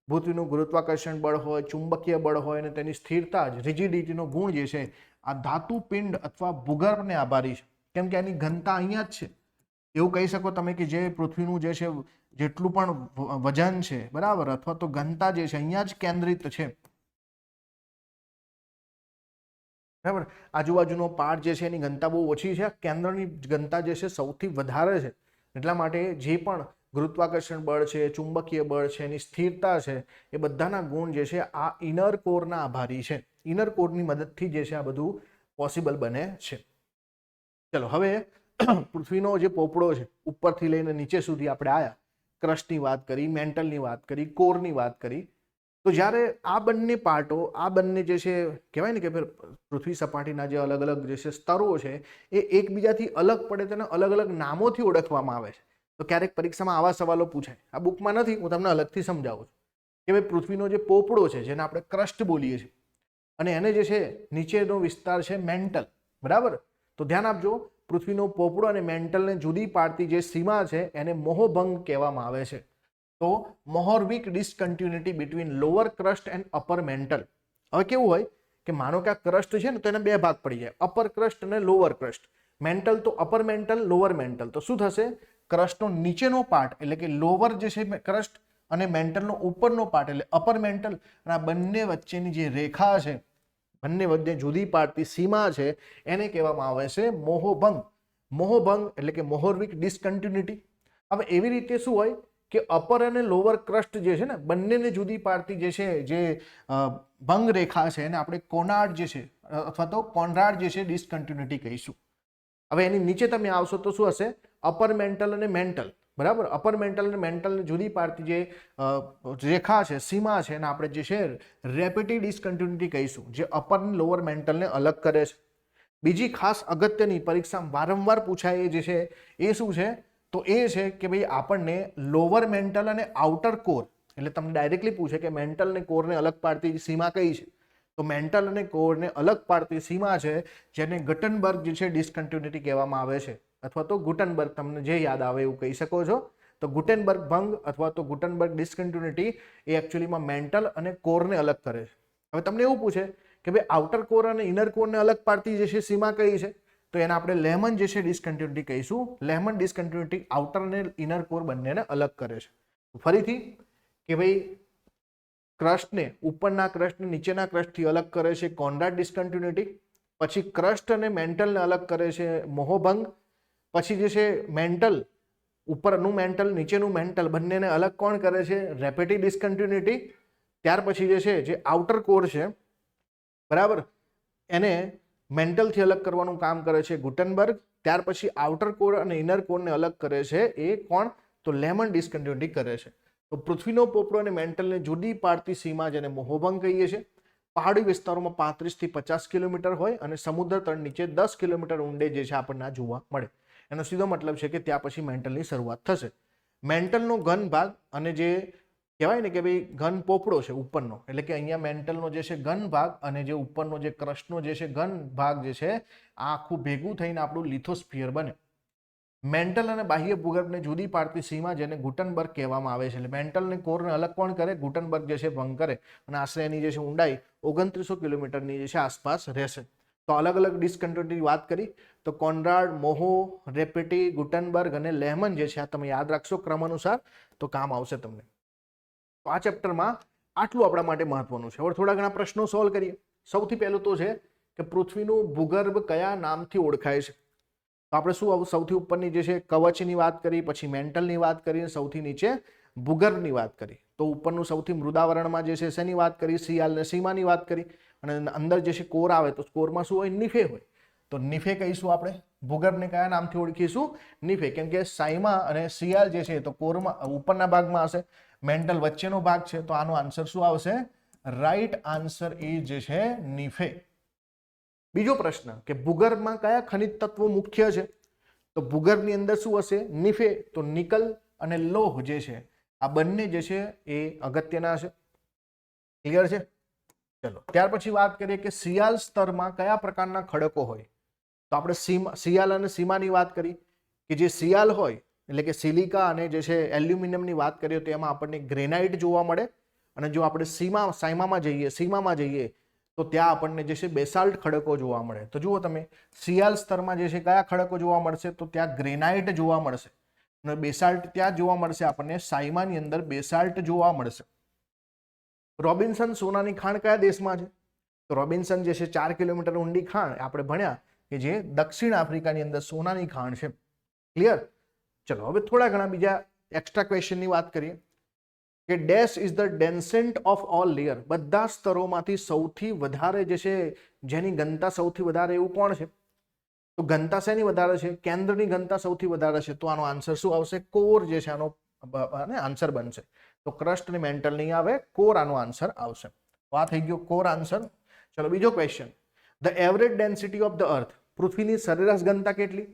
S1: પૃથ્વીનું ગુરુત્વાકર્ષણ બળ હોય, ચુંબકીય બળ હોય અને તેની સ્થિરતા જ રિજિડિટીનો ગુણ જે છે આ ધાતુ પિંડ અથવા ભૂગર્ભને આભારી છે, કેમ કે એની ઘનતા અહીંયા જ છે. એવું કહી શકો તમે કે જે પૃથ્વીનું જે છે જેટલું પણ વજન છે બરાબર, અથવા તો ઘનતા જે છે અહીંયા જ કેન્દ્રિત છે બરાબર. આજુબાજુનો પાર્ટ જે છે એની ઘનતા બહુ ઓછી છે, કેન્દ્રની ઘનતા જે છે સૌથી વધારે છે. એટલા માટે જે પણ ગુરુત્વાકર્ષણ બળ છે, ચુંબકીય બળ છે, એની સ્થિરતા છે, એ બધાના ગુણ જે છે આ ઇનર કોરના આભારી છે. ઇનર કોરની મદદથી જે છે આ બધું પોસિબલ બને છે. ચલો હવે પૃથ્વીનો જે પોપડો છે ઉપરથી લઈને નીચે સુધી આપણે આયા, ક્રસ્ટની વાત કરી, મેન્ટલની વાત કરી, કોરની વાત કરી. તો જ્યારે આ બંને પાર્ટો, આ બંને જે છે કહેવાય ને કે પૃથ્વી સપાટીના જે અલગ અલગ જે છે સ્તરો છે એ એકબીજાથી અલગ પડે તેને અલગ અલગ નામોથી ઓળખવામાં આવે છે. તો ક્યારેક પરીક્ષામાં આવા સવાલો પૂછાય. આ બુકમાં નથી, હું તમને અલગથી સમજાવું છું કે ભાઈ પૃથ્વીનો જે પોપડો છે જેને આપણે ક્રસ્ટ બોલીએ છીએ, અને એને જે છે નીચેનો વિસ્તાર છે મેન્ટલ બરાબર. તો ધ્યાન આપજો, પૃથ્વીનો પોપડો અને મેન્ટલને જુદી પાડતી જે સીમા છે એને મોહભંગ કહેવામાં આવે છે. તો Mohorovicic discontinuity between lower crust and upper mantle. હવે કેવું હોય કે માનો કે આ ક્રસ્ટ છે ને તો એને બે ભાગ પડી જાય, અપર ક્રસ્ટ અને લોઅર ક્રસ્ટ. મેન્ટલ તો અપર મેન્ટલ, લોઅર મેન્ટલ. તો શું થશે, ક્રસ્ટનો નીચેનો પાર્ટ એટલે કે લોઅર જે છે ક્રસ્ટ અને મેન્ટલનો ઉપરનો પાર્ટ એટલે અપર મેન્ટલ, અને આ બંને વચ્ચેની જે રેખા છે, બંને વચ્ચે જુદી પાડતી સીમા છે એને કહેવામાં આવે છે મોહભંગ. મોહભંગ એટલે કે મોહરવિક ડિસકન્ટિન્યુટી. હવે એવી રીતે શું હોય કે અપર અને લોઅર ક્રસ્ટ જે છે ને બંનેને જુદી પાડતી જે છે જે ભંગ રેખા છે એને આપણે કોનાર્ડ જે છે અથવા તો કોનરાડ જે છે ડિસકન્ટિન્યુટી કહીશું. હવે એની નીચે તમે આવશો તો શું હશે, અપર મેન્ટલ અને મેન્ટલ બરાબર. અપર મેન્ટલ અને મેન્ટલને જુદી પાડતી જે રેખા છે, સીમા છે, એને આપણે જે છે રેપિટિવ ડિસકન્ટિન્યુટી કહીશું, જે અપર અને લોઅર મેન્ટલને અલગ કરે છે. બીજી ખાસ અગત્યની પરીક્ષામાં વારંવાર પૂછાય એ જે છે એ શું છે, તો એ છે કે ભાઈ આપણને લોઅર મેન્ટલ અને આઉટર કોર, એટલે તમને ડાયરેક્ટલી પૂછે કે મેન્ટલ અને કોરને અલગ પાડતી સીમા કઈ છે. તો મેન્ટલ અને કોરને અલગ પાડતી સીમા છે જેને ગટનબર્ગ જે છે ડિસકન્ટિન્યુટી કહેવામાં આવે છે, અથવા તો ગુટનબર્ગ, તમને જે યાદ આવે એવું કહી શકો છો. તો ગુટેનબર્ગ ભંગ અથવા તો ગુટનબર્ગ ડિસકન્ટિન્યુટી એ એકચ્યુઅલીમાં મેન્ટલ અને કોરને અલગ કરે છે. હવે તમને એવું પૂછે કે ભાઈ આઉટર કોર અને ઇનર કોરને અલગ પાડતી જે છે સીમા કઈ છે, તો એને આપણે લેમન જે છે ડિસકન્ટિન્યુટી કહીશું. લેમન ડિસકન્ટિન્યુટી આઉટર અને ઇનર કોર બંનેને અલગ કરે છે. ફરીથી કે ભાઈ ક્રસ્ટને, ઉપરના ક્રસ્ટને નીચેના ક્રસ્ટથી અલગ કરે છે કોનરાડ ડિસકન્ટિન્યુટી. પછી ક્રસ્ટ અને મેન્ટલને અલગ કરે છે મોહભંગ. પછી જે છે મેન્ટલ, ઉપરનું મેન્ટલ નીચેનું મેન્ટલ બંનેને અલગ કોણ કરે છે, રેપિટિવ ડિસકન્ટિન્યુટી. ત્યાર પછી જે છે જે આઉટર કોર છે બરાબર, એને મેન્ટલથી અલગ કરવાનું કામ કરે છે ગુટનબર્ગ. ત્યાર પછી આઉટર કોર અને ઇનર કોરને અલગ કરે છે એ કોણ, તો લેમન ડિસકન્ટિન્યુટી કરે છે. તો પૃથ્વીનો પોપડો અને મેન્ટલને જુદી પાડતી સીમા જેને મોહભંગ કહીએ છીએ. પહાડી વિસ્તારોમાં 35 થી 50 કિલોમીટર હોય અને સમુદ્ર તળ નીચે 10 કિલોમીટર ઊંડે જે છે આપણને જોવા મળે. એનો સીધો મતલબ છે કે ત્યાં પછી મેન્ટલની શરૂઆત થશે. મેન્ટલનો ઘન ભાગ અને જે કહેવાય ને કે ભાઈ ઘન પોપડો છે ઉપરનો, એટલે કે અહીંયા મેન્ટલનો જે છે ઘન ભાગ અને જે ઉપરનો જે ક્રસ્ટનો જે છે ઘન ભાગ જે છે આ આખું ભેગું થઈને આપણું લિથોસ્ફિયર બને. મેન્ટલ અને બાહ્ય ભૂગર્ભને જુદી પાડતી સીમા જેને ગુટનબર્ગ કહેવામાં આવે છે. એટલે મેન્ટલ અને કોરને અલગ કોણ કરે, ગુટનબર્ગ જે છે ભંગ કરે, અને આશરે એની જે છે ઊંડાઈ 2900 કિલોમીટરની જે છે આસપાસ રહેશે. તો અલગ અલગ ડિસકન્ટિન્યુટીની વાત કરી તો કોનરાડ, મોહો, રેપિટી, ગુટનબર્ગ અને લેમન જે છે આ તમે યાદ રાખશો ક્રમ અનુસાર તો કામ આવશે તમને. તો આ ચેપ્ટરમાં આટલું આપણા માટે મહત્વનું છે. હવે થોડા ઘણા પ્રશ્નો સોલ્વ કરીએ. સૌથી પહેલું તો છે કે પૃથ્વીનું ભૂગર્ભ કયા નામથી ઓળખાય છે. તો આપણે શું સૌથી ઉપરની જે છે કવચની વાત કરી, પછી મેન્ટલની વાત કરી, સૌથી નીચે ભૂગર્ભની વાત કરી. તો ઉપરનું સૌથી મૃદાવરણમાં જે છે શેની વાત કરી, સિયાલ ને સીમાની વાત કરી, અને અંદર જે છે કોર આવે તો કોરમાં શું હોય, નિફે હોય. તો નિફે કહીશું આપણે. ભૂગર્ભને કયા નામથી ઓળખીશું, નિફે, કેમ કે સાઈમા અને સિયાલ જે છે તો કોરમાં ઉપરના ભાગમાં હશે, મેન્ટલ વચ્ચેનો ભાગ છે, તો આનો આન્સર શું આવશે? રાઈટ આન્સર ઇઝ જે છે નિફે. બીજો પ્રશ્ન કે ભૂગર્ભમાં કયા ખનિજ તત્વો મુખ્ય છે? તો ભૂગર્ભની અંદર શું હશે? નિફે. તો નિકલ અને લોહ જે છે આ બંને જે છે એ અગત્યના છે. ક્લિયર છે? ચલો ત્યાર પછી વાત કરીએ કે સિયાલ સ્તરમાં કયા પ્રકારના ખડકો હોય. તો આપણે સિયાલ અને સીમાની વાત કરી કે જે સિયાલ હોય એટલે કે સિલિકા અને જે છે એલ્યુમિનિયમની વાત કરીએ તો એમાં આપણને ગ્રેનાઇટ જોવા મળે, અને જો આપણે સીમામાં જઈએ તો ત્યાં આપણને જે છે બેસાલ્ટ ખડકો જોવા મળે. તો જુઓ તમે સિયાલ સ્તરમાં જે છે કયા ખડકો જોવા મળશે? તો ત્યાં ગ્રેનાઇટ જોવા મળશે, અને બેસાલ્ટ ત્યાં જોવા મળશે આપણને સાયમાની અંદર બેસાલ્ટ જોવા મળશે. રોબિન્સન સોનાની ખાણ કયા દેશમાં છે? તો રોબિન્સન જે છે 4 કિલોમીટર ઊંડી ખાણ આપણે ભણ્યા કે જે દક્ષિણ આફ્રિકાની અંદર સોનાની ખાણ છે. ક્લિયર? ચલો હવે થોડા ઘણા બીજા એક્સ્ટ્રા ક્વેશ્ચનની વાત કરીએ કે dash is the densest of all layer. બધા સ્તરોમાંથી સૌથી વધારે જે છે જેની ઘનતા સૌથી વધારે એવું કોણ છે? તો ઘનતા શેની વધારે છે? કેન્દ્રની ઘનતા સૌથી વધારે છે. તો આનો આન્સર શું આવશે? કોર જે છે આનો આન્સર બનશે. તો ક્રસ્ટ અને મેન્ટલ નહીં આવે, કોર આનો આન્સર આવશે. તો આ થઈ ગયો કોર આન્સર. ચલો બીજો question, the average density of the earth. પૃથ્વીની સરેરાશ ઘનતા કેટલી?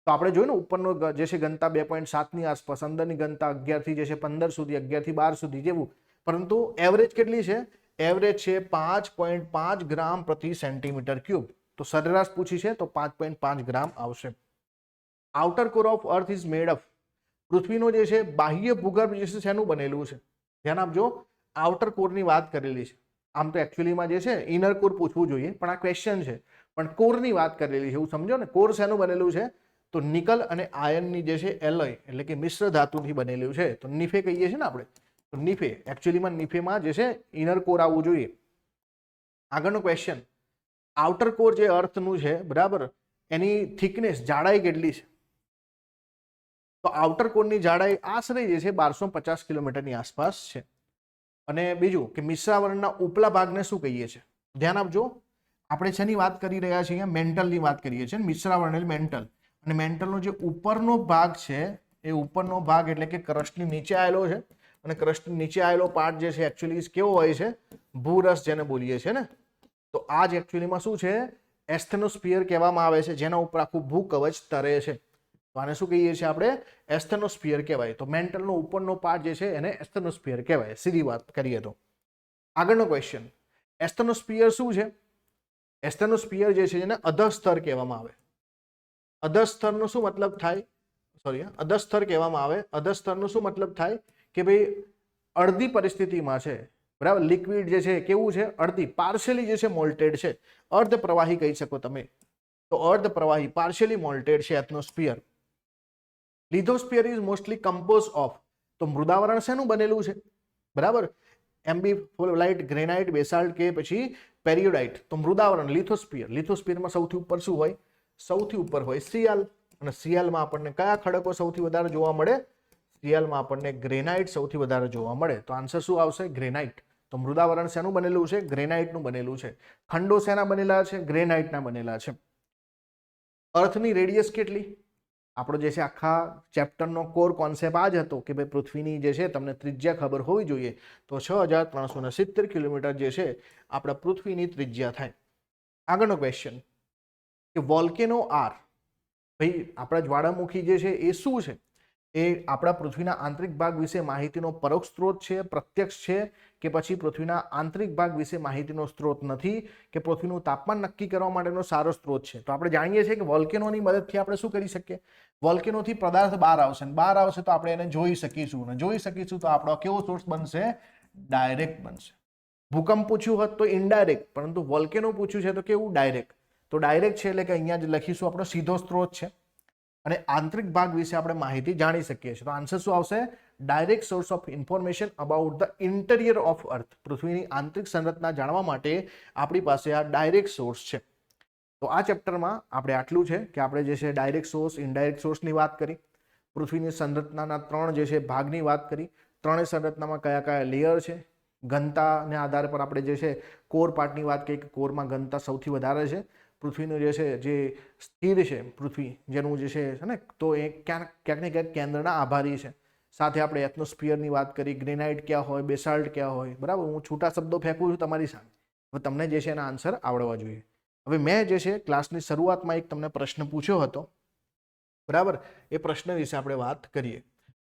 S1: તો આપણે જોયું ને ઉપરનો જે છે ઘનતા 2.7 ની આસપાસ, અંદરની ઘનતા 11 થી જે છે 15 સુધી, 11 થી 12 સુધી જેવું, પરંતુ એવરેજ કેટલી છે? એવરેજ છે 5.5 ગ્રામ પ્રતિ સેન્ટીમીટર ક્યુબ. તો સરેરાશ પૂછી છે તો 5.5 ગ્રામ આવશે. Outer core of earth is made of. પૃથ્વીનો જે છે બાહ્ય ભૂગર્ભ જે છે શેનું બનેલું છે? ધ્યાન આપજો, આઉટર કોરની વાત કરેલી છે. આમ તો એકચ્યુઅલીમાં જે છે ઇનર કોર પૂછવું જોઈએ, પણ આ ક્વેશ્ચન છે, પણ કોરની વાત કરેલી છે એવું સમજો ને. કોર શેનું બનેલું છે? તો નિકલ અને આયનની જે છે એલોય એટલે કે મિશ્ર ધાતુથી બનેલું છે. તો નિફે કહીએ છીએ ને આપણે, તો નિફે એકચ્યુઅલીમાં નિફેમાં જે છે ઇનર કોર આવવું જોઈએ. આગળનો ક્વેશ્ચન, આઉટર કોર જે અર્થનું છે બરાબર, એની થિકનેસ જાડાઈ કેટલી છે? તો આઉટર કોરની જાડાઈ આશરે જે છે 1250 કિલોમીટરની આસપાસ છે. અને બીજું કે મિશ્રાવરણના ઉપલા ભાગને શું કહીએ છીએ? ધ્યાન આપજો, આપણે શેની વાત કરી રહ્યા છીએ? મેન્ટલની વાત કરીએ છીએ. મિશ્રાવરણ એટલે મેન્ટલ, અને મેન્ટલનો જે ઉપરનો ભાગ છે એ ઉપરનો ભાગ એટલે કે ક્રસ્ટની નીચે આવેલો છે, અને ક્રસ્ટની નીચે આવેલો પાર્ટ જે છે એકચ્યુઅલી કેવો હોય છે? ભૂરસ જેને બોલીએ છીએ ને. તો આ જ એકચ્યુઅલીમાં શું છે? એસ્થેનોસ્ફિયર કહેવામાં આવે છે, જેના ઉપર આખું ભૂકવચ તરે છે. તો આને શું કહીએ છીએ આપણે? એસ્થેનોસ્ફિયર કહેવાય. તો મેન્ટલનો ઉપરનો પાર્ટ જે છે એને એસ્થેનોસ્ફિયર કહેવાય, સીધી વાત કરીએ તો. આગળનો ક્વેશ્ચન, એસ્થેનોસ્ફિયર શું છે? એસ્થેનોસ્ફિયર જે છે એને અધસ્તર કહેવામાં આવે. અધસ્તરનો શું મતલબ થાય? અધસ્તર કહેવામાં આવે. અધસ્તરનો શું મતલબ થાય? કે ભાઈ અડધી પરિસ્થિતિમાં છે બરાબર. લિક્વિડ જે છે કેવું છે? અડધી, પાર્શિયલી જે છે મોલ્ટેડ છે, અર્ધ પ્રવાહી કહી શકો તમે. તો અર્ધ પ્રવાહી, પાર્શિયલી મોલ્ટેડ છે એથનોસ્ફિયર. લિથોસ્ફિયર ઇઝ મોસ્ટલી કમ્પોઝ ઓફ. તો મૃદાવરણ શેનું બનેલું છે? બરાબર, એમ્બીફોલાઇટ, ગ્રેનાઇટ, બેસાલ્ટ કે પછી પેરિયોડાઇટ. તો મૃદાવરણ લિથોસ્ફિયર. લિથોસ્ફિયરમાં સૌથી ઉપર શું હોય? સૌથી ઉપર હોય સિયાલ. અને સિયાલમાં આપણને કયા ખડકો સૌથી વધારે જોવા મળે? સિયાલમાં આપણને ગ્રેનાઇટ સૌથી વધારે જોવા મળે. તો આન્સર શું આવશે? ગ્રેનાઇટ. તો મૃદાવરણ શેનું બનેલું છે? ગ્રેનાઇટનું બનેલું છે. ખંડો શેના બનેલા છે? ગ્રેનાઇટના બનેલા છે. અર્થની રેડિયસ કેટલી? આપણો જે છે આખા ચેપ્ટરનો કોર કોન્સેપ્ટ આ જ હતો કે ભાઈ પૃથ્વીની જે છે તમને ત્રિજ્યા ખબર હોવી જોઈએ. તો 6370 કિલોમીટર જે છે આપણા પૃથ્વીની ત્રિજ્યા થાય. આગળનો ક્વેશ્ચન કે વોલ્કેનો આર, ભાઈ આપણા જ્વાળામુખી જે છે એ શું છે? એ આપણા પૃથ્વીના આંતરિક ભાગ વિશે માહિતીનો પરોક્ષ સ્ત્રોત છે, પ્રત્યક્ષ છે, કે પછી પૃથ્વીના આંતરિક ભાગ વિશે માહિતીનો સ્ત્રોત નથી, કે પૃથ્વીનું તાપમાન નક્કી કરવા માટેનો સારો સ્ત્રોત છે? તો આપણે જાણીએ છીએ કે વોલ્કેનોની મદદથી આપણે શું કરી શકીએ? વોલ્કેનોથી પદાર્થ બહાર આવશે, બહાર આવશે તો આપણે એને જોઈ શકીશું, અને જોઈ શકીશું તો આપણો કેવો સોર્સ બનશે? ડાયરેક્ટ બનશે. ભૂકંપ પૂછ્યું હોત તો ઇનડાયરેક્ટ, પરંતુ વોલ્કેનો પૂછ્યું છે તો કેવું? ડાયરેક્ટ. તો ડાયરેક્ટ છે એટલે કે અહીંયા જ લખીશું આપણો સીધો સ્ત્રોત છે, અને આંતરિક ભાગ વિશે આપણે માહિતી જાણી શકીએ છીએ. તો આન્સર શું આવશે? Direct source of information about the interior of earth. પૃથ્વીની આંતરિક સંરચના જાણવા માટે આપણી પાસે આ ડાયરેક્ટ સોર્સ છે. તો આ ચેપ્ટરમાં આપણે આટલું છે કે આપણે જે છે ડાયરેક્ટ સોર્સ, ઇનડાયરેક્ટ સોર્સની વાત કરી, પૃથ્વીની સંરચનાના 3 જે છે ભાગની વાત કરી, ત્રણેય સંરચનામાં કયા કયા લેયર છે, ઘનતાના આધાર પર આપણે જે છે કોર પાર્ટની વાત કરી કે કોરમાં ઘનતા સૌથી વધારે છે. પૃથ્વીનું જે છે જે સ્થિર છે પૃથ્વી જેનું જે છે ને, તો એ ક્યાંક ને ક્યાંક કેન્દ્રના આભારી છે. સાથે આપણે એથનોસ્ફિયરની વાત કરી, ગ્રેનાઇટ ક્યાં હોય, બેસાલ્ટ ક્યાં હોય, બરાબર. હું છૂટા શબ્દો ફેંકું છું તમારી સામે, હવે તમને જે છે એના આન્સર આવડવા જોઈએ. હવે મેં જે છે ક્લાસની શરૂઆતમાં એક તમને પ્રશ્ન પૂછ્યો હતો, બરાબર. એ પ્રશ્ન વિશે આપણે વાત કરીએ.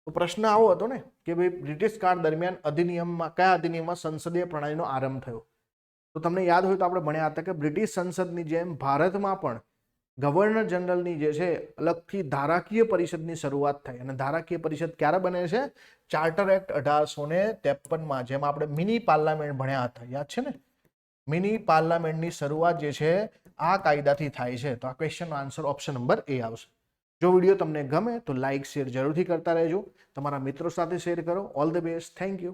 S1: તો પ્રશ્ન આવો હતો ને કે ભાઈ બ્રિટિશ કાળ દરમિયાન કયા અધિનિયમમાં સંસદીય પ્રણાલીનો આરંભ થયો? તો તમને યાદ હોય તો આપણે ભણ્યા હતા કે બ્રિટિશ સંસદની જેમ ભારતમાં પણ ગવર્નર જનરલની જે છે અલગથી ધારાકીય પરિષદની શરૂઆત થઈ. અને ધારાકીય પરિષદ ક્યારે બને છે? ચાર્ટર એક્ટ 1853માં, જેમાં આપણે મિની પાર્લામેન્ટ ભણ્યા હતા, યાદ છે ને? મિની પાર્લામેન્ટની શરૂઆત જે છે આ કાયદાથી થાય છે. તો આ ક્વેશ્ચનનો આન્સર ઓપ્શન નંબર એ આવશે. જો વિડીયો તમને ગમે તો લાઇક શેર જરૂરથી કરતા રહેજો, તમારા મિત્રો સાથે શેર કરો. All the best, thank you.